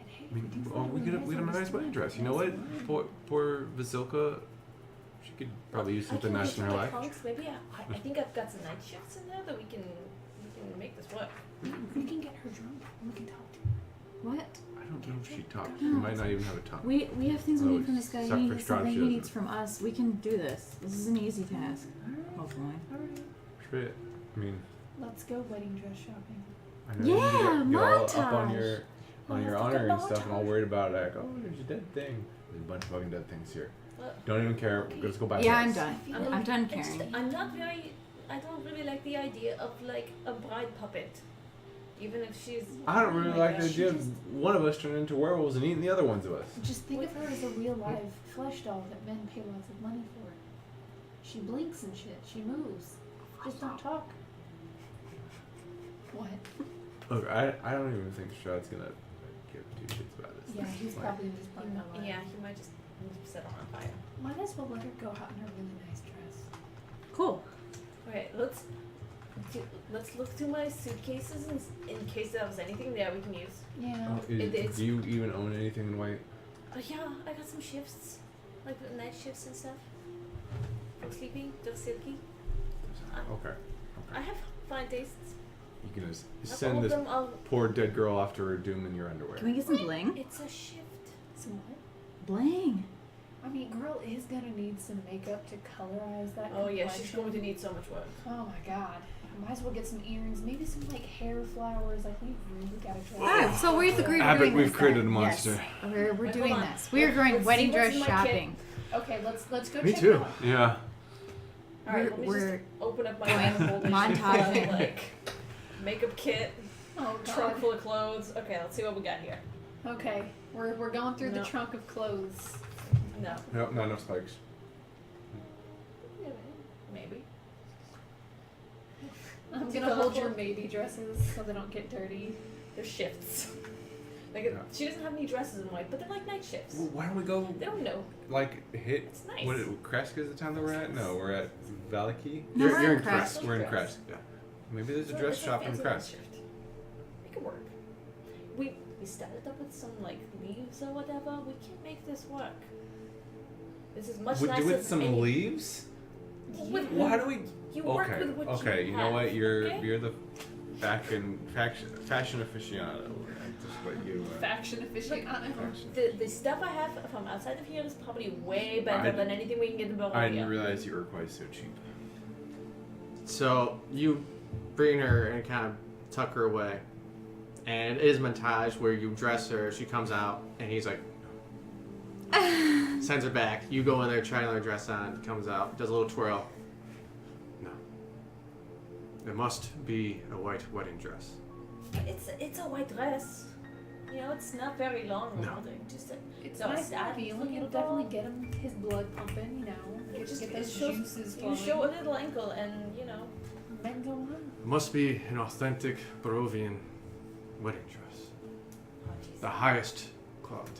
S4: And hey,
S5: I mean,
S4: if you
S5: oh, we
S4: find
S5: get
S4: one
S5: a
S4: nice
S5: nice
S4: on
S5: wedding
S4: the
S5: dress. You know
S4: street,
S5: what?
S4: that's fine.
S5: Poor Vasilka, she could probably use something nice in her life.
S3: Maybe I think I've got some night shifts in there that we can make this work.
S4: We can get her drunk and we can talk to her.
S2: What?
S5: I don't know if she talks. She
S2: No.
S5: might not even have a tongue.
S2: We have things we
S5: Oh,
S2: need from this guy.
S5: except
S2: He
S5: for
S2: needs
S5: Strahd,
S2: something
S5: she
S2: he needs
S5: doesn't.
S2: from us. We can do this. This is an easy task.
S4: Alright,
S2: Hopefully.
S4: alright.
S5: Shit. I mean,
S4: Let's go wedding dress shopping.
S5: I know you
S2: Yeah,
S5: get all up on
S2: montage.
S5: your
S4: Let's do
S5: honor
S4: a
S5: and stuff, and all
S4: montage.
S5: worried about like, oh, there's a dead thing. There's a bunch of fucking dead things here.
S3: Well,
S5: Don't even care. Let's go buy.
S2: Yeah,
S5: a
S2: I'm
S5: dress.
S2: done. I'm done caring.
S3: I'm not very. I don't really like the idea of like a bride puppet, even if she's.
S5: I don't really like the
S3: that.
S5: idea of one of us turning into werewolves and eating the other ones of us.
S4: Just think of her as a real live flesh doll that men pay lots of money for. She blinks and shit. She moves. Just don't talk. What?
S5: Look, I don't even think Strahd's gonna give two shits about this.
S4: Yeah, he's
S5: Like,
S4: probably just burn her alive.
S3: Yeah, he might just set her on fire.
S4: Might as well let her go out in her really nice dress.
S2: Cool.
S3: Okay, let's look through my suitcases in case there was anything there we can use.
S4: Yeah.
S5: oh,
S3: It's-
S5: do you even own anything in white?
S3: Yeah, I got some shifts, like night shifts and stuff. For sleeping, just silky.
S5: Okay.
S3: I have fine tastes.
S5: You can just
S3: Not all
S5: send
S3: of
S5: this
S3: them are.
S5: poor dead girl off to her doom in your underwear.
S2: Can we get some bling?
S3: It's a shift.
S4: Some what?
S2: Bling.
S4: I mean, girl is gonna need some makeup to colorize that.
S3: Oh yeah, she's
S4: complexion.
S3: going to need so much work.
S4: Oh my god. Might as well get some earrings, maybe some like hair flowers. Like we really gotta try.
S2: Oh, so we've agreed we're
S5: Abbott,
S2: doing
S5: we've
S2: this
S5: created
S2: then.
S5: a monster.
S2: Yes. We're
S3: Wait,
S2: doing
S3: hold on.
S2: this. We are going
S3: Let's
S2: wedding
S3: see what's
S2: dress
S3: in my
S2: shopping.
S4: Okay, let's go.
S1: Me
S4: check
S1: too.
S4: It out.
S5: Yeah.
S3: Alright, let me
S2: We're
S3: just open up my
S2: going
S3: manifold
S2: montaging.
S3: like makeup kit,
S4: Oh
S3: trunk
S4: god.
S3: full of clothes. Okay, let's see what we got here.
S4: Okay, we're going through
S3: No.
S4: the trunk of clothes.
S3: No.
S5: Nope, not enough spikes.
S3: Maybe.
S4: I'm
S3: Is it
S4: gonna hold your
S3: colorful?
S4: maybe dresses so they don't get dirty.
S3: They're shifts. Like
S5: Yeah.
S3: she doesn't have any dresses in white, but they're like night shifts.
S5: Well, why don't we go
S3: They don't know.
S5: like hit?
S3: It's nice.
S5: What? Krezk is the town that we're at? No, we're at Valaki.
S2: No,
S1: You're
S2: we're
S1: in
S2: Krezk.
S1: Krezk.
S5: We're in
S3: Krezk.
S5: Krezk.
S1: Yeah.
S5: Maybe there's a
S3: So
S5: dress
S3: it's
S5: shop in
S3: fancy night
S5: Krezk.
S3: shift. Make it work. We started up with some like leaves or whatever. We can make this work. This is much
S5: We
S3: nicer
S5: do with
S3: than
S5: some
S3: any-
S5: leaves.
S3: With
S5: Well, how do we?
S3: You work
S5: Okay.
S3: with what
S5: Okay.
S3: you
S5: You know
S3: have,
S5: what? You're
S3: okay?
S5: the fashion aficionado. That's what you.
S4: Faction aficionado.
S5: Faction.
S3: The stuff I have from outside of here is probably way better
S5: I-
S3: than anything we can get in
S5: I
S3: Bulgaria.
S5: didn't realize you were quite so cheap.
S1: So you bring her and kind of tuck her away, and it is montage where you dress her. She comes out, and he's like, sends her back. You go in there, try another dress on. Comes out, does a little twirl. No, it must be a white wedding dress.
S3: It's a white dress. You know, it's not very long. or
S1: No.
S3: anything, Just a,
S4: It's
S3: No,
S4: nice
S3: it's
S4: and
S3: not.
S4: feeling. It'll definitely get him his blood pumping. You know,
S3: it just
S4: get
S3: it
S4: those
S3: shows,
S4: juices
S3: you
S4: flowing.
S3: show a little ankle, and you know.
S4: Men go on.
S1: It must be an authentic Barovian wedding dress,
S3: Oh, jeez.
S1: the highest quality.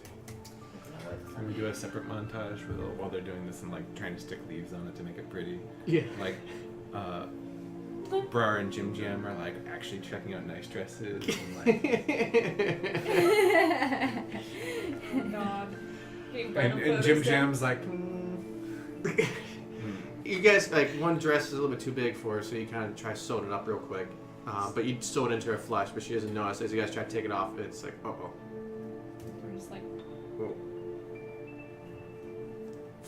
S5: Can we do a separate montage while they're doing this and like trying to stick leaves on it to make it pretty?
S1: Yeah.
S5: Like, Brar and Jim Jam are like actually checking out nice dresses and like,
S4: Oh god.
S3: Being
S5: and
S3: photos
S5: Jim
S3: done.
S5: Jam's like,
S1: You guys, like, one dress is a little bit too big for her, so you kind of try to sew it up real quick. But you sew it into her flesh, but she doesn't notice. As you guys try to take it off, it's like, oh.
S4: We're just like,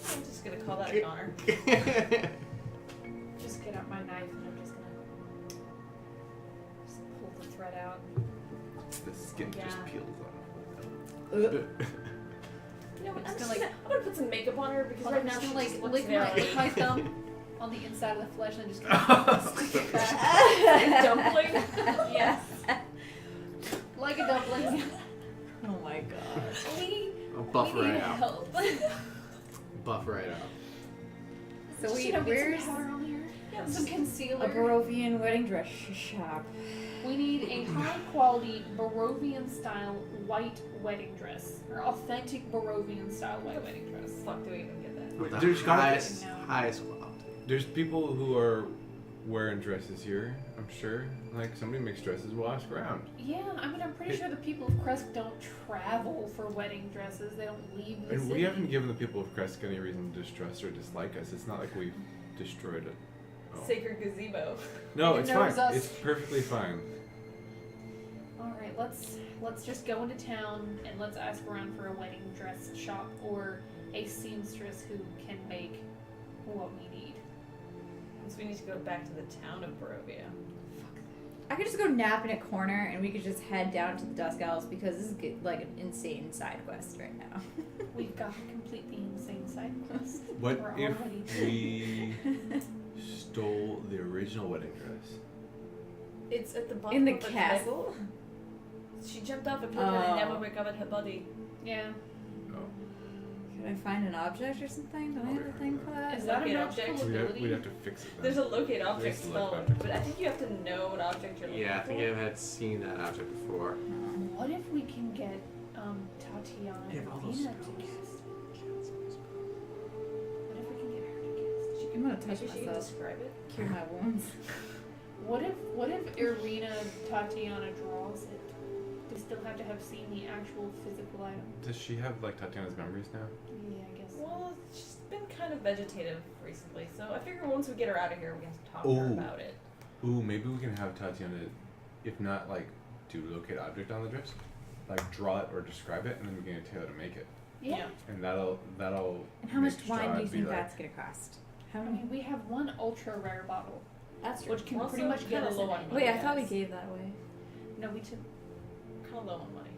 S3: I'm just gonna call that a goner.
S4: just get out my knife and I'm just gonna pull the thread out.
S5: the skin just
S3: Yeah.
S5: peels off.
S3: You know what? I'm gonna put some makeup on her because
S4: I'm
S3: right now
S4: just
S3: she
S4: gonna
S3: just
S4: like
S3: looks
S4: lick
S3: very
S4: my thumb on the inside of the flesh and then just kind of stick it back
S3: dumpling. Yes.
S4: like a dumpling.
S2: Oh my god.
S1: I'll buff
S3: we
S1: right
S3: need
S1: out.
S3: help.
S1: Buff right out.
S2: So
S4: Just,
S2: we
S4: you know, get
S2: where's
S4: some powder on here,
S3: Yeah,
S4: some concealer.
S2: a Barovian wedding dress shop?
S4: We need a high quality Barovian style white wedding dress, or authentic Barovian style white wedding dress.
S3: Fuck, do we even get that?
S5: Wait,
S1: The
S5: there's gotta be-
S1: highest quality.
S5: There's people who are wearing dresses here, I'm sure. Like, somebody makes dresses, we'll ask around.
S4: Yeah, I mean, I'm pretty sure the people of Krezk don't travel for wedding dresses. They don't leave the
S5: And
S4: city.
S5: we haven't given the people of Krezk any reason to distrust or dislike us. It's not like we've destroyed it. Oh.
S3: Sacred gazebo.
S5: No,
S4: It
S5: it's
S4: knows
S5: fine.
S4: us.
S5: It's perfectly fine.
S4: All right, let's just go into town and let's ask around for a wedding dress shop or a seamstress who can make what we need.
S3: So we need to go back to the town of Barovia.
S2: I could just go nap in a corner and we could just head down to the Dusk Elves because this is like an insane side quest right now.
S4: We've got to complete the insane side quest.
S5: What
S4: We're
S5: if
S4: already-
S5: we stole the original wedding dress?
S3: It's at the bottom
S2: In the
S3: of the
S2: castle?
S3: cliff. She jumped off a cliff and
S2: Oh.
S3: never recovered her body.
S4: Yeah.
S5: Oh.
S2: Could I find an object or something? Do I have a thing for that?
S4: Is that a
S3: Locate
S4: magical
S3: object?
S4: ability?
S5: We'd have to fix it then.
S3: There's a locate object
S5: There's the
S3: spell,
S5: locate object
S3: but I think you have to know what object you're looking
S1: Yeah, I
S3: for.
S1: think I had seen that object before.
S4: What if we can get Tatiana
S1: Yeah,
S4: and
S1: all those
S4: Rina to
S1: spells.
S4: cast? What if we can get her to cast?
S2: I'm gonna touch
S3: Maybe she can
S2: myself.
S3: describe it.
S2: Cure my wounds.
S4: What if Irina Tatiana draws it? They still have to have seen the actual physical item.
S5: Does she have like Tatiana's memories now?
S4: Yeah, I guess.
S3: Well, she's been kind of vegetative recently, so I figure once we get her out of here, we can talk to her
S5: Oh.
S3: about it.
S5: Ooh, maybe we can have Tatiana if not like to locate object on the dress, like draw it or describe it, and then we can get Taylor to make it,
S4: Yeah.
S5: and that'll.
S6: And how much
S5: make
S6: wine do you
S5: Strahd be
S6: think
S5: like,
S6: that's gonna cost? How
S4: I
S6: many?
S4: mean, we have one ultra rare bottle,
S2: That's true.
S4: which can
S3: Also,
S4: pretty much get
S3: kinda
S4: us
S3: low
S4: an
S3: on
S4: end.
S3: money.
S2: Wait, I thought we
S3: Yes.
S2: gave that away.
S4: No, we took.
S3: Kind of low on money.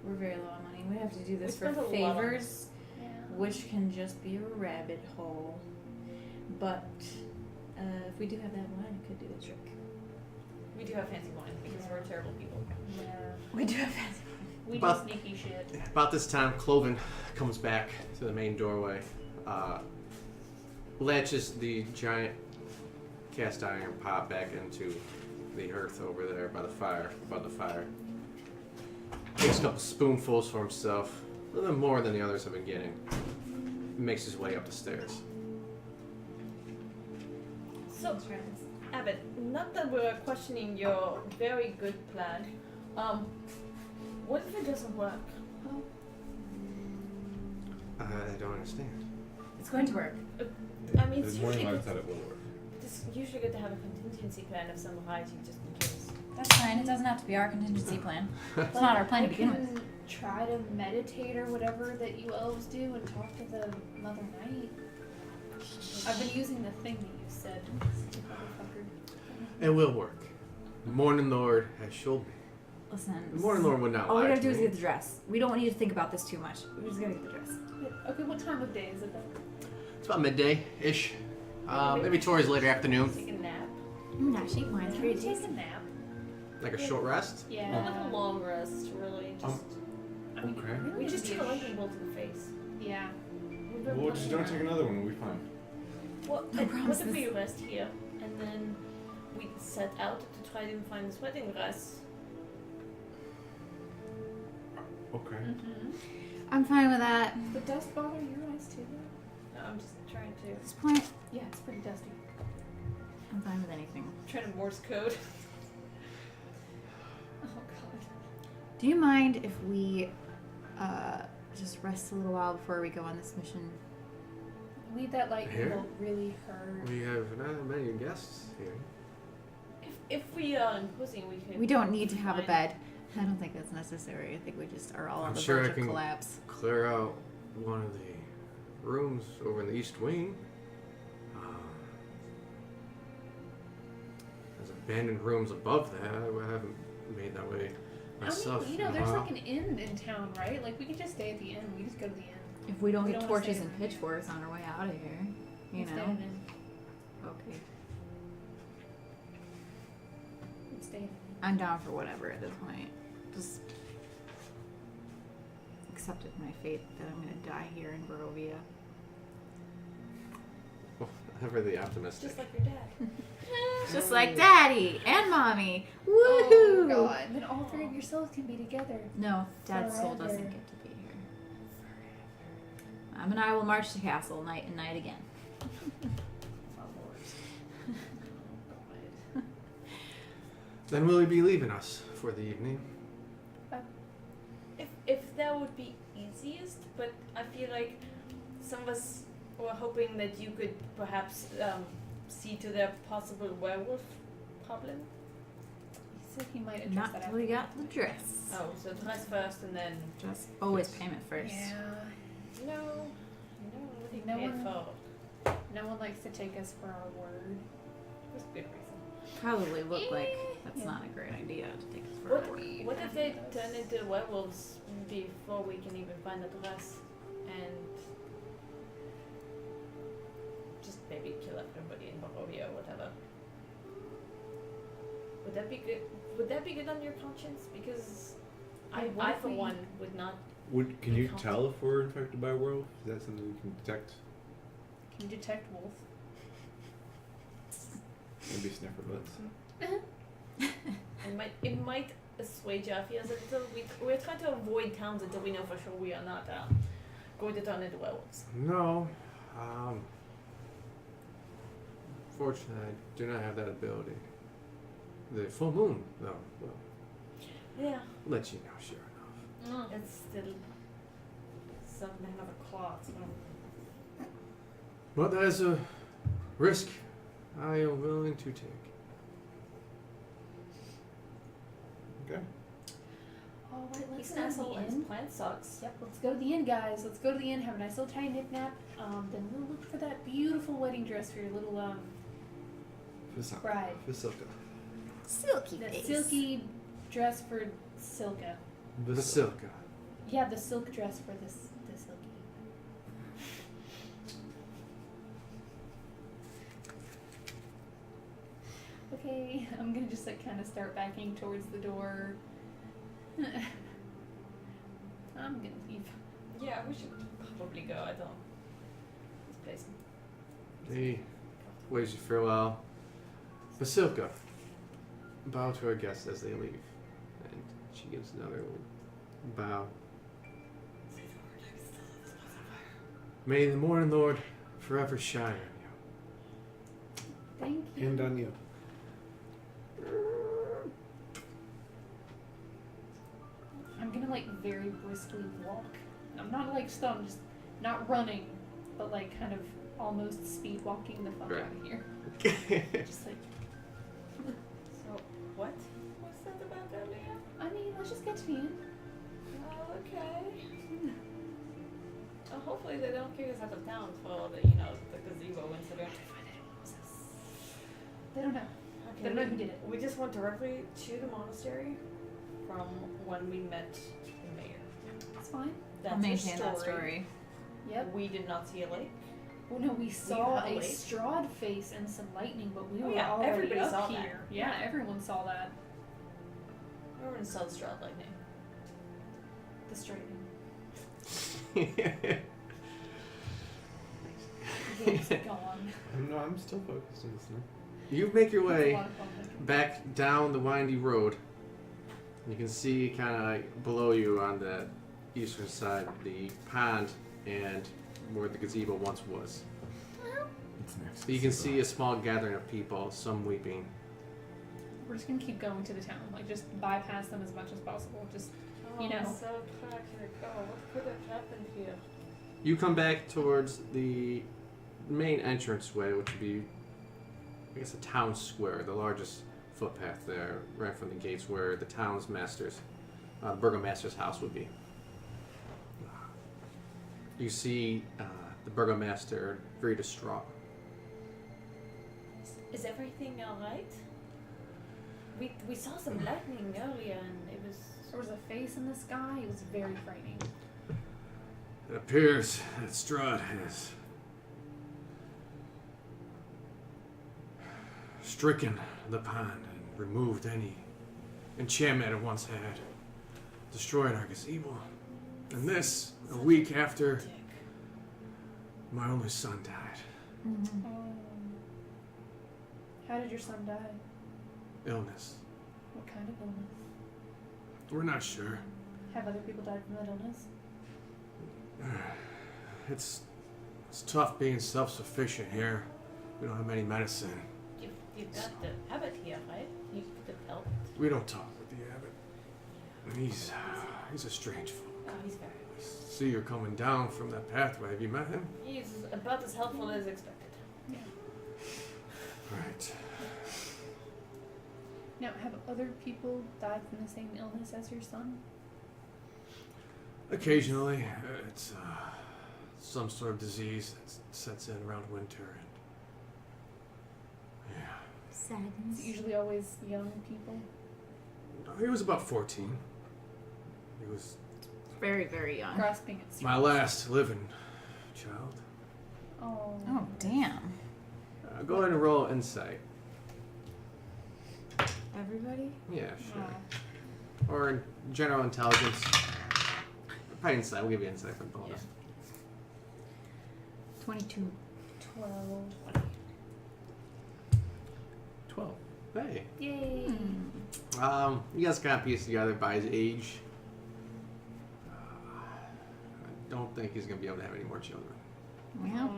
S2: We're very low on money. We have to do this
S3: We
S2: for
S3: spent a lot on
S2: favors,
S4: Yeah.
S2: which can just be a rabbit hole. But if we do have that wine, it could do the trick.
S3: We do have fancy wine because we're terrible people.
S4: Yeah.
S2: We do have fancy wine.
S4: We
S1: But-
S4: do sneaky shit.
S1: About this time, Cloven comes back to the main doorway, latches the giant cast iron pot back into the hearth over there by the fire, above the fire. Takes a couple spoonfuls for himself, a little more than the others have been getting. Makes his way up the stairs.
S3: So, Abbott, not that we're questioning your very good plan, what if it doesn't work?
S1: I don't understand.
S2: It's going to work.
S3: I mean, it's
S5: There's more
S3: usually
S5: than
S3: good,
S5: that it will work.
S3: it's usually good to have a contingency plan of some variety just in case.
S6: That's fine. It doesn't have to be our contingency plan. It's not our plan to begin with.
S4: can try to meditate or whatever that you elves do and talk to the Mother Night. I've been using the thing that you said. You motherfucker.
S1: It will work. The Morning Lord has showed me.
S2: Listen.
S1: The Morning Lord would not
S2: All we
S1: lie
S2: gotta
S1: to
S2: do is
S1: me.
S2: get the dress. We don't need to think about this too much. We just gotta get the dress.
S4: Okay, what time of day is it though?
S1: It's about midday-ish. Maybe towards later afternoon.
S3: Take a nap.
S2: Nah, she wine
S4: Can
S2: three
S4: we
S2: days.
S4: take a nap?
S1: Like a short rest.
S4: Yeah.
S3: Not like a long rest, really. Just
S4: I mean,
S5: Okay.
S4: really
S3: we just
S4: be
S3: took a lightning bolt to the face.
S4: Yeah.
S3: We've been
S5: Well, just don't
S3: pushing
S5: take another one. We'll be fine.
S3: Well,
S2: No
S3: what
S2: promises.
S3: if we rest here and then we set out to try to find this wedding dress?
S5: Okay.
S4: Mm-hmm.
S2: I'm fine with that.
S4: The dust bother your eyes too?
S3: No, I'm just trying to
S2: At this point,
S4: Yeah, it's pretty dusty.
S2: I'm fine with anything.
S3: trying to Morse code.
S4: Oh god.
S2: Do you mind if we just rest a little while before we go on this mission?
S4: Need that light
S1: Here?
S4: will really hurt.
S1: We have not many guests here.
S3: If we are imposing, we could.
S2: We don't need to have a
S3: find-
S2: bed. I don't think that's necessary. I think we just are all on
S1: I'm
S2: the
S1: sure
S2: verge
S1: I
S2: of
S1: can-
S2: collapse.
S1: Clear out one of the rooms over in the east wing. There's abandoned rooms above that. I haven't made that way myself.
S4: I mean, there's like an inn in town, right? Like we could just stay at the inn. We just go to the inn.
S2: If we don't
S4: We
S2: get
S4: don't wanna
S2: torches
S4: stay
S2: and
S4: in-
S2: pitchforks on our way out of here, you
S4: We stay
S2: know.
S4: at an inn.
S2: Okay.
S4: We stay at an inn.
S2: I'm down for whatever at this point. Just accepted my fate that I'm gonna die here in Barovia.
S1: Never the optimistic.
S3: Just like your dad.
S2: Just like Daddy and Mommy. Woohoo!
S4: Oh god. Then all three of yourselves can be together.
S2: No, Dad's soul doesn't
S4: Forever.
S2: get to be here. Mom and I will march to castle night and night again.
S1: Then will he be leaving us for the evening?
S3: If that would be easiest, but I feel like some of us were hoping that you could perhaps see to their possible werewolf problem.
S4: He said he might address
S2: Not
S4: that
S2: till
S4: after.
S2: we got the dress.
S3: Oh, so dress first and then.
S2: Just always payment first.
S4: Yeah.
S3: No. What do you
S4: No
S3: pay
S4: one-
S3: for?
S4: No one likes to take us for our word.
S3: That's a good reason.
S2: Probably look like that's not a great idea to take us for
S3: What,
S2: a word.
S3: what if they turn into werewolves before we can even find the dress and just maybe kill everybody in Barovia or whatever? Would that be good? Would that be good on your conscience? Because
S4: Wait, what
S3: I
S4: if
S3: for
S4: we-
S3: one would not.
S5: Can you tell if we're infected by a werewolf? Is that something we can detect?
S4: Can you detect wolf?
S5: Maybe sniffer butts.
S3: It might assuage our fears a little. We're trying to avoid towns until we know for sure we are not going to turn into werewolves.
S1: No. Fortunately, I do not have that ability. The full moon, though, will
S3: Yeah.
S1: let you know, sure enough.
S3: It's still something of a cloth. So.
S1: But that is a risk I am willing to take.
S5: Okay.
S4: Oh wait, let's
S3: He's
S4: go
S3: an
S4: to
S3: asshole
S4: the
S3: and his
S4: inn.
S3: plan sucks.
S4: Yep, let's go to the inn, guys. Let's go to the inn, have a nice little tiny nip-nap. Then we'll look for that beautiful wedding dress for your little, bride.
S5: Vasilka.
S6: Silky
S4: That
S6: face.
S4: silky dress for Silka.
S1: Vasilka.
S4: Yeah, the silk dress for the silky. Okay, I'm gonna just like kind of start backing towards the door. I'm gonna leave.
S3: Yeah, we should probably go. I don't. This place.
S1: He waves you farewell. Vasilka, bow to our guests as they leave. And she gives another bow. May the morning Lord forever shine on you.
S4: Thank you.
S5: And on you.
S4: I'm gonna like very briskly walk. I'm not like still, I'm just not running, but like kind of almost speed walking the fuck
S1: Right.
S4: out of here. Just like,
S3: So, what was that about earlier?
S4: I mean, let's just get to the end.
S3: Oh, okay. Hopefully they don't kick us out of town for the, the gazebo incident.
S4: They don't know.
S3: Okay,
S4: They don't know who did it.
S3: We just went directly to the monastery from when we met the mayor.
S4: It's fine.
S3: That's
S6: I'll
S3: your
S6: maintain that story.
S4: Yep.
S3: We did not see a lake.
S4: Well, no, we saw
S3: had a
S4: a
S3: lake?
S4: Strahd face and some lightning, but we
S3: Oh,
S4: were
S3: yeah,
S4: already
S3: everybody
S4: up
S3: saw
S4: here.
S3: that.
S4: Yeah,
S3: Yeah.
S4: everyone saw that.
S3: We were in South Strahd lightning.
S4: The straightening. Game's gone.
S5: No, I'm still focused on this now.
S1: You make your
S4: That's a
S1: way
S4: lot of fun thinking.
S1: back down the windy road. You can see kind of like below you on the eastern side the pond and where the gazebo once was.
S5: It's next.
S1: You can see a small gathering of people, some weeping.
S4: We're just gonna keep going to the town. Like, just bypass them as much as possible. Just, you know.
S3: So tragic. Oh, what could have happened here?
S1: You come back towards the main entranceway, which would be, I guess, a town square, the largest footpath there, right from the gates where the town's master's, burgomaster's house would be. You see the burgomaster very distraught.
S3: Is everything alright? We saw some lightning earlier and it was.
S4: There was a face in the sky. It was very frightening.
S1: It appears that Strahd has stricken the pond and removed any enchantment it once had, destroyed our gazebo. And this, a week after
S3: Dick.
S1: my only son died.
S6: Mm-hmm.
S4: How did your son die?
S1: Illness.
S4: What kind of illness?
S1: We're not sure.
S4: Have other people died from that illness?
S1: It's tough being self-sufficient here. We don't have any medicine.
S3: You've got the habit here, right? You could have helped.
S1: We don't talk with the abbot. He's a strange folk.
S3: Oh, he's very.
S1: See, you're coming down from that pathway. Have you met him?
S3: He's about as helpful as expected.
S1: Right.
S4: Now, have other people died from the same illness as your son?
S1: Occasionally, it's some sort of disease that sets in around winter, and yeah.
S4: It's
S6: Sadness.
S4: usually always young people.
S1: He was about 14. He was
S6: Very, very young.
S4: Grasping at
S1: my
S4: straws.
S1: last living child.
S4: Oh.
S6: Oh, damn.
S1: Go ahead and roll insight.
S6: Everybody?
S1: Yeah, sure.
S4: Oh.
S1: Or in general intelligence. Probably insight. We'll give you insight for the bonus.
S6: 22.
S4: 12.
S1: 12. Hey.
S4: Yay.
S1: You guys kind of piece together by his age. I don't think he's going to be able to have any more children.
S6: Well,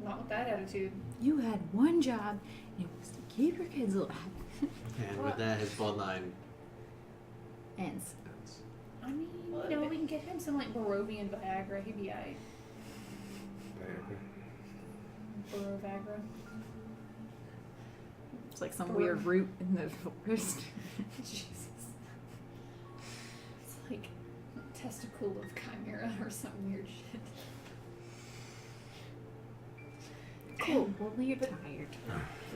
S4: Oh, not with that attitude.
S6: you had one job, and it was to keep your kids alive.
S1: And with that, his bloodline
S6: Ends.
S1: ends.
S4: I mean, you know, we can get him some like Barovian Viagra. He'd be aight. Baroviagra.
S6: It's like some weird root in the forest.
S4: Jesus. testicle of chimera or some weird shit.
S2: Cool. Well, you're tired.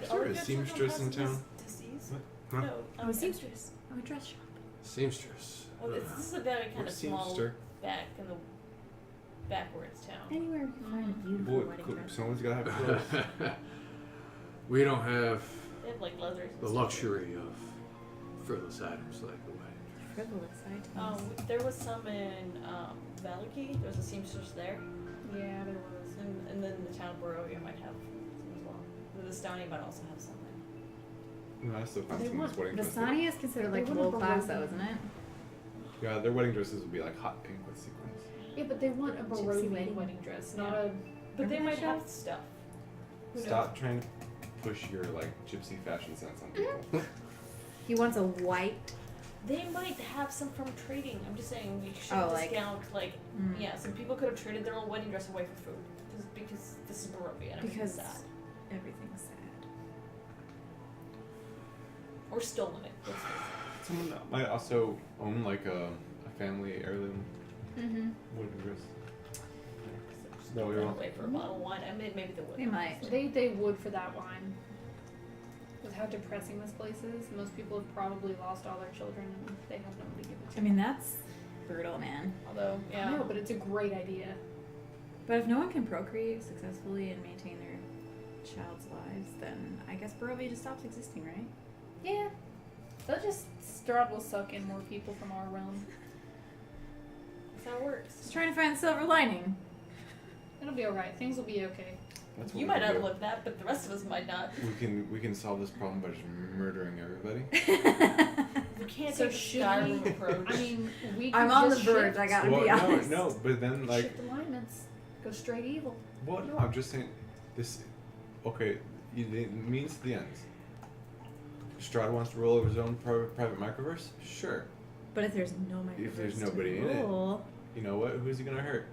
S5: Is there a seamstress in town?
S3: Disease?
S1: Huh?
S3: No.
S2: Oh, a seamstress. Oh, a dress shop.
S1: Seamstress.
S3: Oh, this is a very kind
S5: Or
S3: of small
S5: seamster.
S3: back in the backwards town.
S2: Anywhere you can find a beautiful
S5: Boy,
S2: wedding dress.
S5: someone's gotta have clothes.
S1: We don't have
S3: They have like leathers. And
S1: the
S3: stuff.
S1: luxury of frivolous items like the wedding.
S2: Frivolous items.
S3: There was some in Valaki. There was a seamstress there,
S4: Yeah, there was.
S3: and then the town of Barovia might have some as well. The Stony might also have something.
S5: No, I still find
S4: They
S5: someone's
S4: want-
S5: wedding dress.
S6: Vasani is considered like
S4: They
S6: low
S4: wouldn't
S6: class
S4: believe
S6: though,
S4: it.
S6: isn't it?
S5: Yeah, their wedding dresses would be like hot pink with sequins.
S4: Yeah, but they want a
S2: Gypsy
S4: Barovian
S2: wedding.
S4: wedding dress,
S3: Yeah.
S4: not a.
S3: But they
S2: Remember
S3: might
S2: that
S3: have
S2: show?
S3: stuff. Who knows?
S5: Stop trying to push your like gypsy fashion sense on people.
S6: He wants a white.
S3: They might have some from trading. I'm just saying we should
S6: Oh, like-
S3: discount like
S6: Mm.
S3: yeah, some people could have traded their old wedding dress away for food because this is Barovia and everything's
S6: Because
S3: sad.
S6: everything's sad.
S3: Or stolen it. Let's face it.
S5: Someone might also own like a family heirloom
S4: Mm-hmm.
S5: wedding dress.
S3: So
S5: No, we
S3: throw
S5: won't.
S3: away for a bottle of wine. I mean, maybe they would.
S6: They might.
S4: They would for that wine. With how depressing this place is, most people have probably lost all their children and they have no one to give it to.
S6: I mean, that's brutal, man.
S3: Although, yeah.
S4: No, but it's a great idea.
S6: But if no one can procreate successfully and maintain their child's lives, then I guess Barovia just stops existing, right?
S4: Yeah. They'll just Strahd will suck in more people from our realm.
S3: That's how it works.
S6: Just trying to find the silver lining.
S4: It'll be alright. Things will be okay.
S5: That's what
S3: You
S5: we
S3: might
S5: can do.
S3: outlive that, but the rest of us might not.
S5: We can solve this problem by just murdering everybody.
S3: We can't
S4: So
S3: take the
S4: should
S3: Skyrim
S4: we-
S3: approach.
S4: I mean, we could
S6: I'm on the
S4: just
S6: verge,
S4: shift-
S6: I gotta
S5: Well,
S6: be honest.
S5: no, but then like,
S4: shift alignments. Go straight evil.
S5: well, no, I'm just saying, this. Okay, the means to the ends. Strahd wants to roll over his own private microverse. Sure.
S6: But if there's no microverse
S5: If there's
S6: to
S5: nobody in it.
S6: roll,
S5: You know what? Who's he gonna hurt?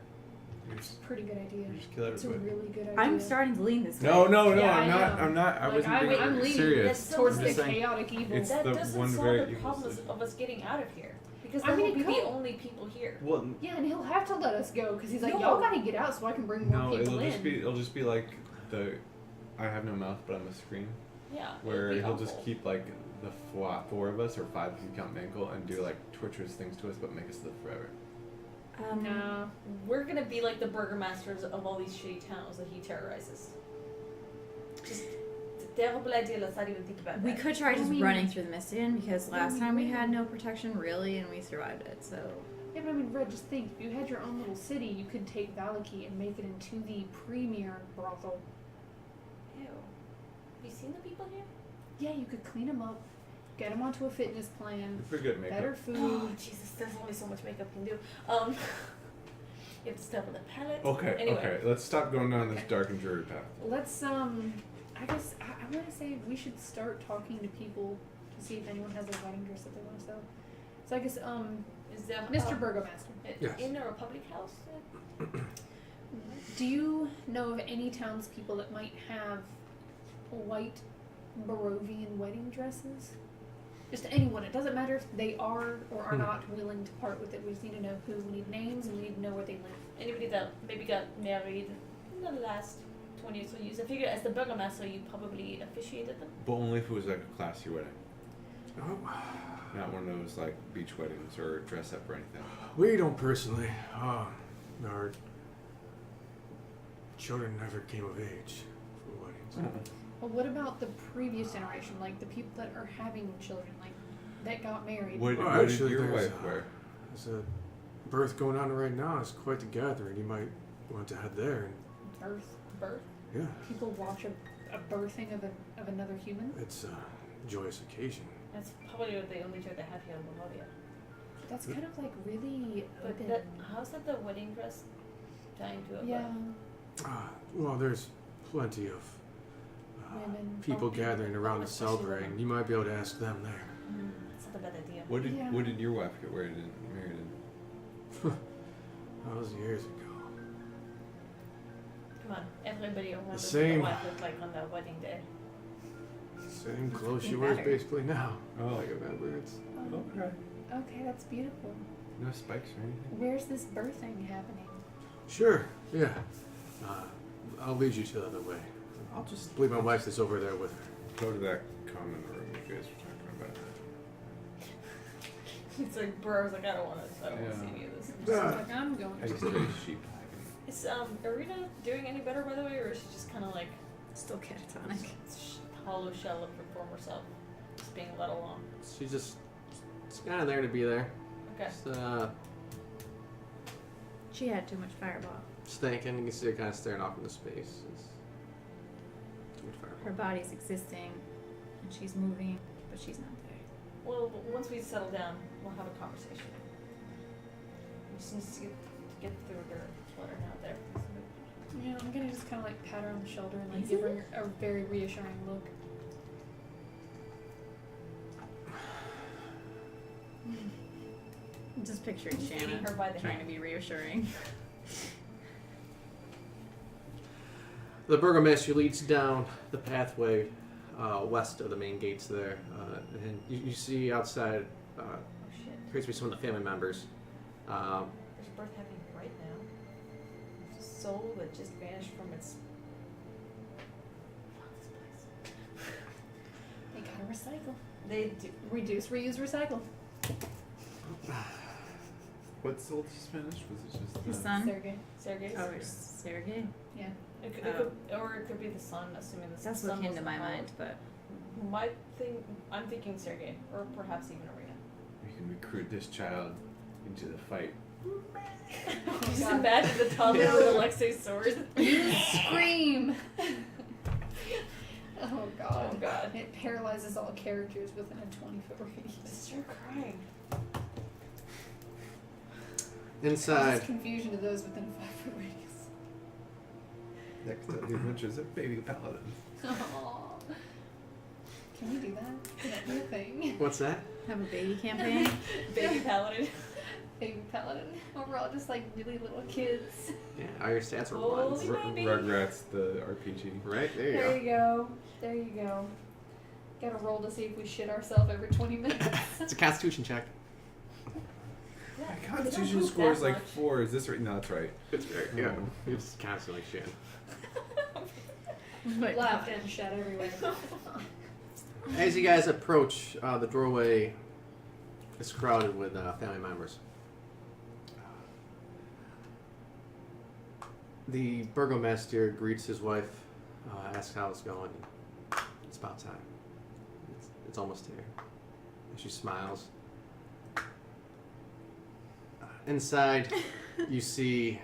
S5: You just,
S4: Pretty good idea.
S5: you just kill
S4: It's a
S5: everybody.
S4: really good idea.
S6: I'm starting to lean this way.
S5: No,
S4: Yeah, I
S5: I'm not.
S4: know.
S5: I'm not. I
S4: Like,
S5: wasn't
S4: I'm
S5: being
S4: leaning
S5: serious.
S4: towards
S5: I'm
S4: the
S5: just saying,
S4: chaotic evil.
S5: it's
S3: that
S5: the
S3: doesn't
S5: one
S3: solve
S5: very
S3: the
S5: evil
S3: problem
S5: system.
S3: of us getting out of here. Because
S4: I
S3: then
S4: mean,
S3: we'll be
S4: it
S3: the
S4: could.
S3: only people here.
S5: Well,
S4: Yeah, and he'll have to let us go because he's like,
S3: No.
S4: y'all gotta get out so I can bring more
S5: no,
S4: people in.
S5: it'll just be like the, I have no mouth but I'm a screen,
S3: Yeah.
S5: where
S3: it'd be
S5: he'll just
S3: awful.
S5: keep like the four of us or five if you count Mangle and do like torturous things to us but make us live forever.
S4: Nah.
S3: We're gonna be like the burgomasters of all these shitty towns that he terrorizes. Just a terrible idea. Let's not even think about
S6: We
S3: that.
S6: could try
S4: I
S6: just
S4: mean-
S6: running through the Mistian because
S4: Yeah,
S6: last
S4: we
S6: time we
S4: could.
S6: had no protection really and we survived it, so.
S4: Yeah, but I mean, Red, just think. If you had your own little city, you could take Valaki and make it into the premier brothel.
S3: Ew. Have you seen the people here?
S4: Yeah, you could clean them up, get them onto a fitness plan,
S5: You're pretty good at makeup.
S4: better food.
S3: Oh Jesus, there's only so much makeup you can do. You have to start with a palette.
S5: Okay,
S3: Anyway.
S5: okay. Let's stop going down this
S4: Okay.
S5: dark and dreary path.
S4: Let's I guess I'm gonna say we should start talking to people to see if anyone has a wedding dress that they want to sell. So I guess
S3: Is there
S4: Mr. Burgomaster,
S1: Yes.
S3: in a Republic house?
S4: do you know of any townspeople that might have white Barovian wedding dresses? Just anyone. It doesn't matter if they are or are not willing to part with it. We just need to know who. We need names and we need to know where they live.
S3: Anybody that maybe got married in the last 20 years or years? I figure as the burgomaster, you probably officiated them.
S5: But only if it was like a classy wedding,
S1: Oh,
S5: not one of those like beach weddings or dress up or anything.
S1: we don't personally. Our children never came of age for weddings.
S4: Well, what about the previous generation? Like the people that are having children, like that got married.
S5: What,
S1: Well,
S5: what did
S1: actually,
S5: your
S1: there's,
S5: wife wear?
S1: There's a birth going on right now. It's quite the gathering. You might want to head there. And
S4: Birth.
S1: yeah,
S4: People watch a birthing of another human.
S1: it's a joyous occasion.
S3: That's probably the only joke they have here in Bavaria.
S4: That's kind of like really
S3: But
S4: open.
S3: that, how's that the wedding dress tying to a
S4: Yeah,
S1: Well, there's plenty of
S4: women.
S1: people
S3: Oh,
S1: gathering around to
S3: especially
S1: celebrate.
S3: women.
S1: You might be able to ask them there.
S3: That's not a bad idea.
S4: Yeah.
S5: What did your wife get married in?
S1: That was years ago.
S3: Come on, everybody remembers what
S1: same.
S3: the wife looked like on their wedding day.
S1: Same clothes she
S6: It
S1: wears
S6: matters.
S1: basically now.
S5: Oh.
S1: Like a remembrance.
S5: Okay.
S4: Okay, that's beautiful.
S5: No spikes or anything?
S4: Where's this birthing happening?
S1: Sure. Yeah. I'll lead you to the other way.
S5: I'll just
S1: I believe my wife is over there with her.
S5: go to that common room you guys were talking about.
S3: It's like Burrow's like, I don't want to see any of this.
S4: I was like, I'm going
S5: I
S4: to.
S5: used to raise sheep.
S3: Is Arena doing any better, by the way, or is she just kind of like
S6: Still catatonic.
S3: hollow shell of her former self, just being let along?
S1: She's just kind of there to be there.
S3: Okay.
S1: Just,
S6: She had too much fireball.
S1: just thinking. You can see her kind of staring off into space. It's too much fireball.
S6: Her body's existing, and she's moving, but she's not there.
S3: Well, once we settle down, we'll have a conversation. We just need to get through her, let her know that everything's good.
S4: Yeah, I'm gonna just kind of like pat her on the shoulder and like give her a very reassuring look.
S6: I'm just picturing
S3: Just
S6: Shannon
S3: leading her by the
S6: trying
S3: hand.
S6: to be reassuring.
S1: The burgomaster leads down the pathway west of the main gates there, and you see outside
S3: Oh shit.
S1: appears to be some of the family members.
S3: There's a birth happening right now. There's a soul that just vanished from its. Fuck this place.
S4: They gotta recycle.
S3: They do.
S4: Reduce, reuse, recycle.
S5: What soul just finished? Was it just
S6: His son?
S4: Sergey.
S3: Sergei.
S6: Oh, it's Sergey.
S4: Yeah.
S3: It could, or it could be the son, assuming the
S6: That's
S3: son
S6: what came
S3: was
S6: to my
S3: involved.
S6: mind, but
S3: I'm thinking Sergei, or perhaps even Arena.
S5: We can recruit this child into the fight.
S3: Just imagine the toddler with Alexei's sword.
S4: You scream! Oh god.
S3: Oh god.
S4: It paralyzes all characters within a 20-foot radius.
S3: Start crying.
S1: Inside,
S4: Causes confusion to those within a 5-foot radius.
S5: Next up, the adventures of Baby Paladin.
S4: Aww. Can we do that? Can that be a thing?
S1: what's that?
S6: have a baby campaign.
S3: Baby paladin.
S4: Baby Paladin. Or we're all just like really little kids.
S1: Yeah, all your stats are
S3: Holy
S1: ones.
S3: baby.
S5: Rugrats, the RPG.
S1: Right there you
S4: There
S1: go.
S4: you go. There you go. Gotta roll to see if we shit ourselves every 20 minutes.
S1: It's a Constitution check.
S3: Yeah,
S5: My
S3: they don't
S5: Constitution
S3: poop
S5: score is
S3: that
S5: like
S3: much.
S5: 4. Is this right? No, that's right.
S1: It's very yeah. It's constantly shit.
S6: Wait,
S4: Laughed and shat everywhere.
S1: As you guys approach, the doorway is crowded with family members. The burgomaster greets his wife, asks how it's going. It's about time. It's almost here. And she smiles. Inside, you see.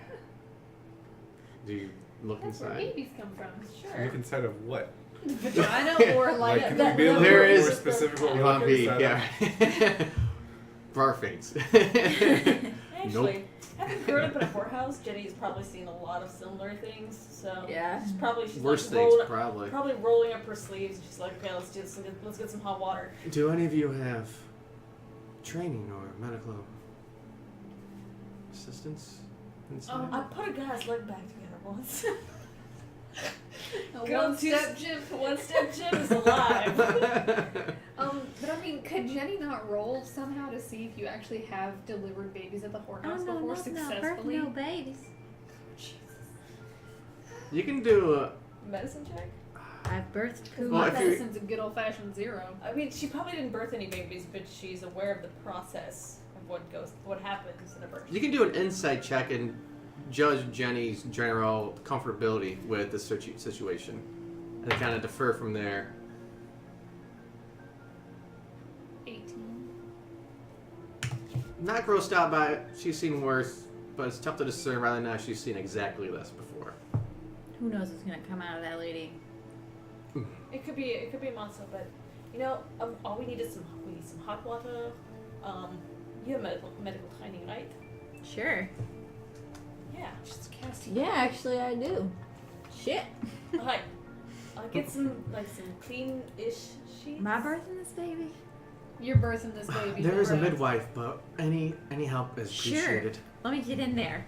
S1: Do you look
S4: That's where
S1: inside?
S4: babies come from.
S3: Sure.
S5: Look inside of what?
S4: Vagina or like
S5: Can
S3: that-
S5: you be a
S3: that-
S5: little
S1: There
S5: bit
S1: is-
S5: more specific what
S1: You
S5: we're
S1: want
S5: looking
S1: to be,
S5: inside of?
S1: yeah. Barfaints.
S3: Actually, having grown up in a whorehouse, Jenny's probably seen a lot of similar things. So
S6: Yeah.
S3: she's
S1: Worse
S3: like
S1: things,
S3: rolling,
S1: probably.
S3: probably rolling up her sleeves. She's like, okay, let's do this. Let's get some hot water.
S1: Do any of you have training or medical assistance inside?
S3: I put a guy's leg back together once.
S4: a
S3: Girl,
S4: one-step gym.
S3: One step Jim is alive.
S4: But I mean, could Jenny not roll somehow to see if you actually have delivered babies at the whorehouse before successfully?
S6: babies.
S1: You can do a.
S3: Medicine check.
S6: I've birthed
S4: Because
S6: poo.
S1: Well,
S4: my
S1: if you-
S4: medicine's a good old-fashioned 0.
S3: I mean, she probably didn't birth any babies, but she's aware of the process of what happens in a birth.
S1: You can do an insight check and judge Jenny's general comfortability with the situation, and kind of defer from there.
S4: 18.
S1: Not grossed out by it. She's seen worse, but it's tough to discern rather than now she's seen exactly this before.
S6: Who knows what's gonna come out of that lady?
S3: It could be a monster, but you know, all we need is some hot water. You have medical training, right?
S6: Sure.
S4: Yeah, just casting.
S6: Yeah, actually I do. Shit.
S3: Alright. I'll get some clean-ish sheets.
S6: My birthing this baby?
S4: You're birthing this baby.
S1: There is a
S4: right?
S1: midwife, but any help is
S6: Sure.
S1: appreciated.
S6: Let me get in there.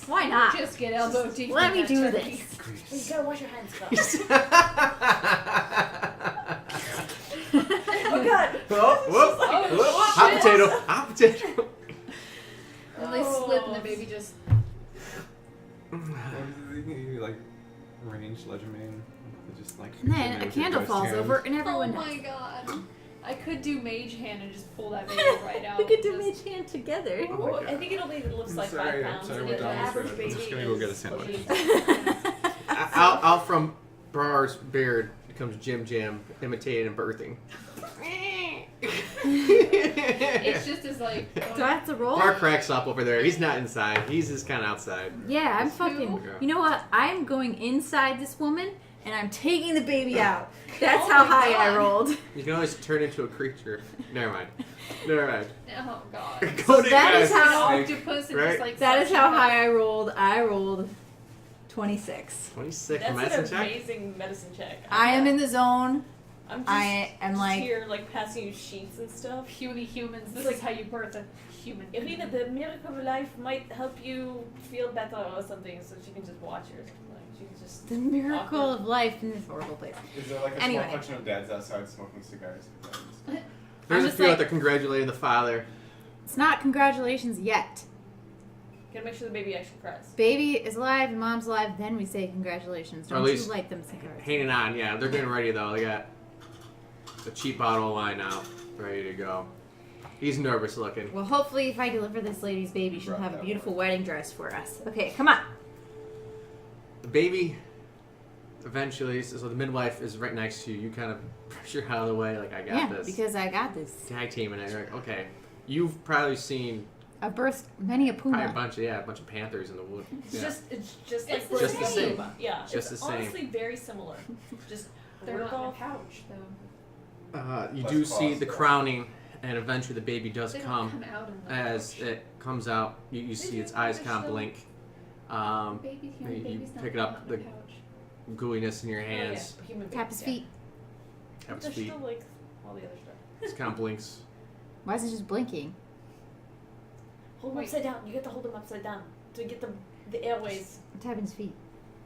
S6: Why not?
S4: Just get elbow deep.
S6: Let
S4: in
S6: me
S4: that
S6: do
S4: turkey.
S6: this.
S3: You gotta wash your hands, first. Oh god!
S1: Oh, whoop,
S4: Oh,
S1: whoop.
S4: shit.
S1: Hot potato. Hot potato.
S4: baby just.
S5: What is it? Like range legerdemain. Just like.
S6: And then a candle falls over and everyone
S4: Oh
S6: dies.
S4: my god. I could do mage hand and just pull that baby right out.
S6: We could do
S4: Just-
S6: mage hand together.
S5: Oh my
S3: Well,
S5: God.
S3: I think it only looks
S5: I'm
S3: like
S5: sorry,
S3: 5
S5: I'm
S3: pounds.
S5: sorry,
S3: and
S5: what
S3: the
S5: Dom was
S3: average
S5: saying.
S3: baby
S5: I'm just gonna go get a
S3: is
S5: sandwich.
S1: Out from Brar's beard comes Jim Jam imitating and birthing.
S4: It's just as like.
S6: Do I have to roll?
S1: Brar cracks up over there. He's not inside. He's just kind of outside.
S6: Yeah, I'm
S4: Who?
S6: fucking.
S1: Yeah.
S6: You know what? I'm going inside this woman and I'm taking the baby out. That's
S4: Oh
S6: how
S4: my
S6: high I
S4: God.
S6: rolled.
S1: You can always turn into a creature. Never mind. Never mind.
S4: Oh god.
S1: Go to
S6: that is
S1: guys.
S6: how-
S4: An octopus and
S1: Right?
S4: just like.
S6: That is
S4: suction
S6: how
S4: it up.
S6: high I rolled. I rolled 26.
S1: 26
S3: That's
S1: medicine
S3: an
S1: check.
S3: amazing medicine check.
S6: I am in the zone.
S3: I'm just,
S6: I am like.
S3: here, like passing you sheets and stuff.
S4: Puny humans. This
S3: Like-
S4: is how you birth a human.
S3: Irina, the miracle of life might help you feel better or something, so she can just watch her. Like she can just.
S6: The miracle of life in this horrible place.
S7: Is there like a
S6: Anyway.
S7: small collection of dads outside smoking cigars?
S1: There's
S6: I'm
S1: a
S6: just
S1: few
S6: like-
S1: out there congratulating the father.
S6: It's not congratulations yet.
S3: Gotta make sure the baby actually cries.
S6: Baby is alive and mom's alive, then we say congratulations.
S1: Or at
S6: Don't you
S1: least
S6: light them cigars?
S1: Hanging on, yeah. They're getting ready though. They got the cheap bottle of wine out, ready to go. He's nervous looking.
S6: Well, hopefully, if I deliver this lady's baby, she'll
S7: Right,
S6: have a
S7: that
S6: beautiful wedding dress for us. Okay, come on.
S1: The baby eventually, so the midwife is right next to you. You kind of push her out of the way, like, I got
S6: Yeah,
S1: this.
S6: because I got this.
S1: Tag teaming it. You're like, okay. You've probably seen
S6: I've birthed many a
S1: probably a
S6: puma.
S1: bunch of panthers in the wood.
S3: It's
S1: Yeah.
S3: just
S4: It's
S3: like
S4: the
S1: Just the same.
S3: Yeah,
S1: Just
S3: it's
S1: the same.
S3: honestly very similar. Just
S4: They're
S3: work
S4: not in a
S3: off.
S4: pouch though.
S1: You
S7: Less
S1: do see
S7: claws,
S1: the
S7: though.
S1: crowning, and eventually the baby does
S4: They don't
S1: come.
S4: out in the
S1: As
S4: pouch.
S1: it comes out, you see its
S3: do,
S1: eyes
S3: they're
S1: kind of
S3: still-
S1: blink.
S4: Baby,
S1: you
S4: human baby's not
S1: pick it
S4: out
S1: up,
S4: in
S1: the
S4: the pouch.
S1: gooiness in your
S3: Oh,
S1: hands.
S3: yeah, human
S6: Tap
S3: babies,
S6: his
S3: yeah.
S6: feet.
S1: Tap his
S3: There's
S1: feet.
S3: still like all the other stuff.
S1: It kind of blinks.
S6: Why is it just blinking?
S3: Hold him
S4: Wait.
S3: upside down. You get to hold him upside down to get the airways.
S6: I'm tapping his feet.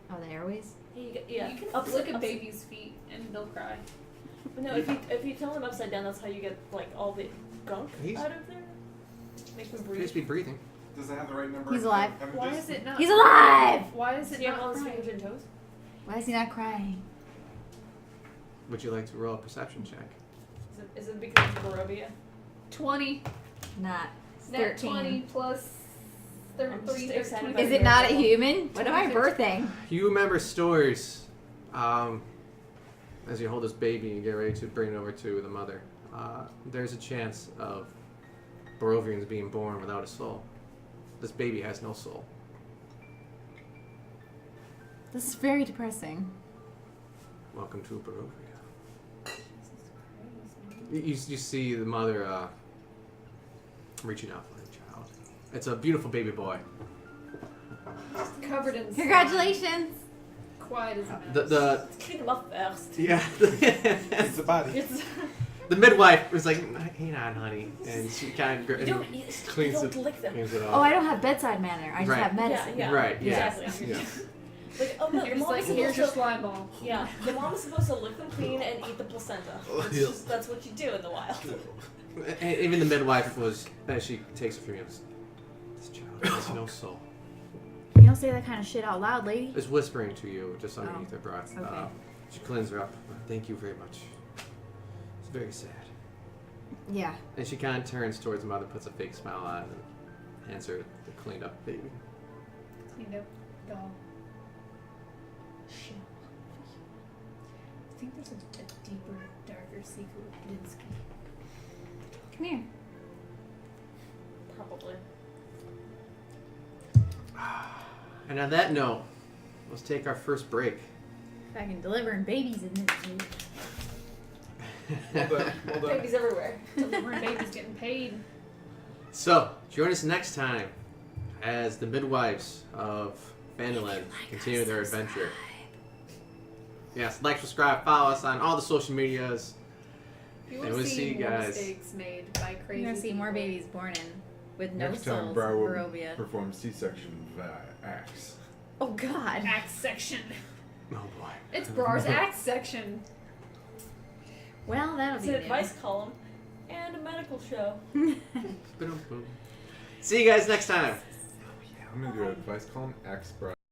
S6: Oh, the airways?
S3: Yeah,
S4: You can
S3: upside,
S4: look at
S3: upside-
S4: baby's feet and they'll cry.
S3: No, if you tell him upside down, that's how you get like all the gunk
S1: He's-
S3: out of there. Make him
S1: Appears
S3: breathe.
S1: to be breathing.
S7: Does it have the right number?
S6: He's
S7: of
S6: alive.
S4: Why
S7: images?
S4: is it not?
S6: He's alive!
S4: Why is
S3: Does
S4: it
S3: he have all
S4: not
S3: his
S4: crying?
S3: fingers and toes?
S6: Why is he not crying?
S1: Would you like to roll a perception check?
S3: Is it because of Barovia?
S4: 20.
S6: Not.
S4: Net
S6: 13.
S4: 20 plus
S3: I'm just
S4: 3,
S3: excited
S4: 20.
S3: about
S6: Is it not a human? What am I birthing?
S1: You remember stories as you hold this baby and get ready to bring it over to the mother. There's a chance of Barovians being born without a soul. This baby has no soul.
S6: This is very depressing.
S1: Welcome to Barovia. You see the mother reaching out for her child. It's a beautiful baby boy.
S4: Covered in
S6: Congratulations!
S4: Quiet as a mouse.
S1: The
S3: Let's clean him up first.
S1: yeah.
S7: It's a body.
S3: It's,
S1: The midwife was like, "Hang on, honey," and she kind of
S3: you don't, you
S1: cleans
S3: don't
S1: it,
S3: lick them.
S1: cleans it off.
S6: Oh, I don't have bedside manner. I just
S1: Right.
S6: have medicine.
S3: Yeah,
S1: Right, yeah.
S3: Exactly.
S1: Yeah.
S3: Like, oh no,
S4: You're
S3: the
S4: just
S3: mom
S4: like,
S3: is
S4: here's
S3: supposed
S4: your
S3: to.
S4: slime ball.
S3: Yeah, the mom is supposed to lick them clean and eat the placenta. That's what you do in the wild.
S1: And even the midwife was, as she takes a few minutes, this child has no soul.
S6: You don't say that kind of shit out loud, lady.
S1: Is whispering to you just underneath her breath.
S6: Okay.
S1: She cleans her up. Thank you very much. It's very sad.
S6: Yeah.
S1: And she kind of turns towards the mother, puts a fake smile on, and hands her the cleaned up baby.
S4: Cleaned up doll. Shit. I think there's a deeper, darker secret with Blinsky.
S6: Come here.
S3: Probably.
S1: And on that note, let's take our first break.
S6: Fucking delivering babies in this dude.
S5: Well done. Well done.
S3: Babies everywhere.
S4: Delivering babies getting paid.
S1: So, join us next time as the midwives of Vandaland continue their adventure. Yes, like, subscribe, follow us on all the social medias.
S4: You
S1: And
S4: will
S1: we'll
S4: see
S1: see you
S4: more
S1: guys.
S4: mistakes made by crazy
S6: You're gonna see more
S4: people.
S6: babies born in with no
S5: Next time,
S6: souls.
S5: Bro will
S6: Barovia.
S5: perform C-section via axe.
S6: Oh God.
S4: Axe section.
S1: Oh boy.
S4: It's Brar's axe section.
S6: Well, that'll
S3: It's
S6: be
S3: an
S6: new.
S3: advice column and a medical show.
S1: Boom, boom. See you guys next time.
S5: Oh yeah. I'm gonna do a advice column. Axe Bride.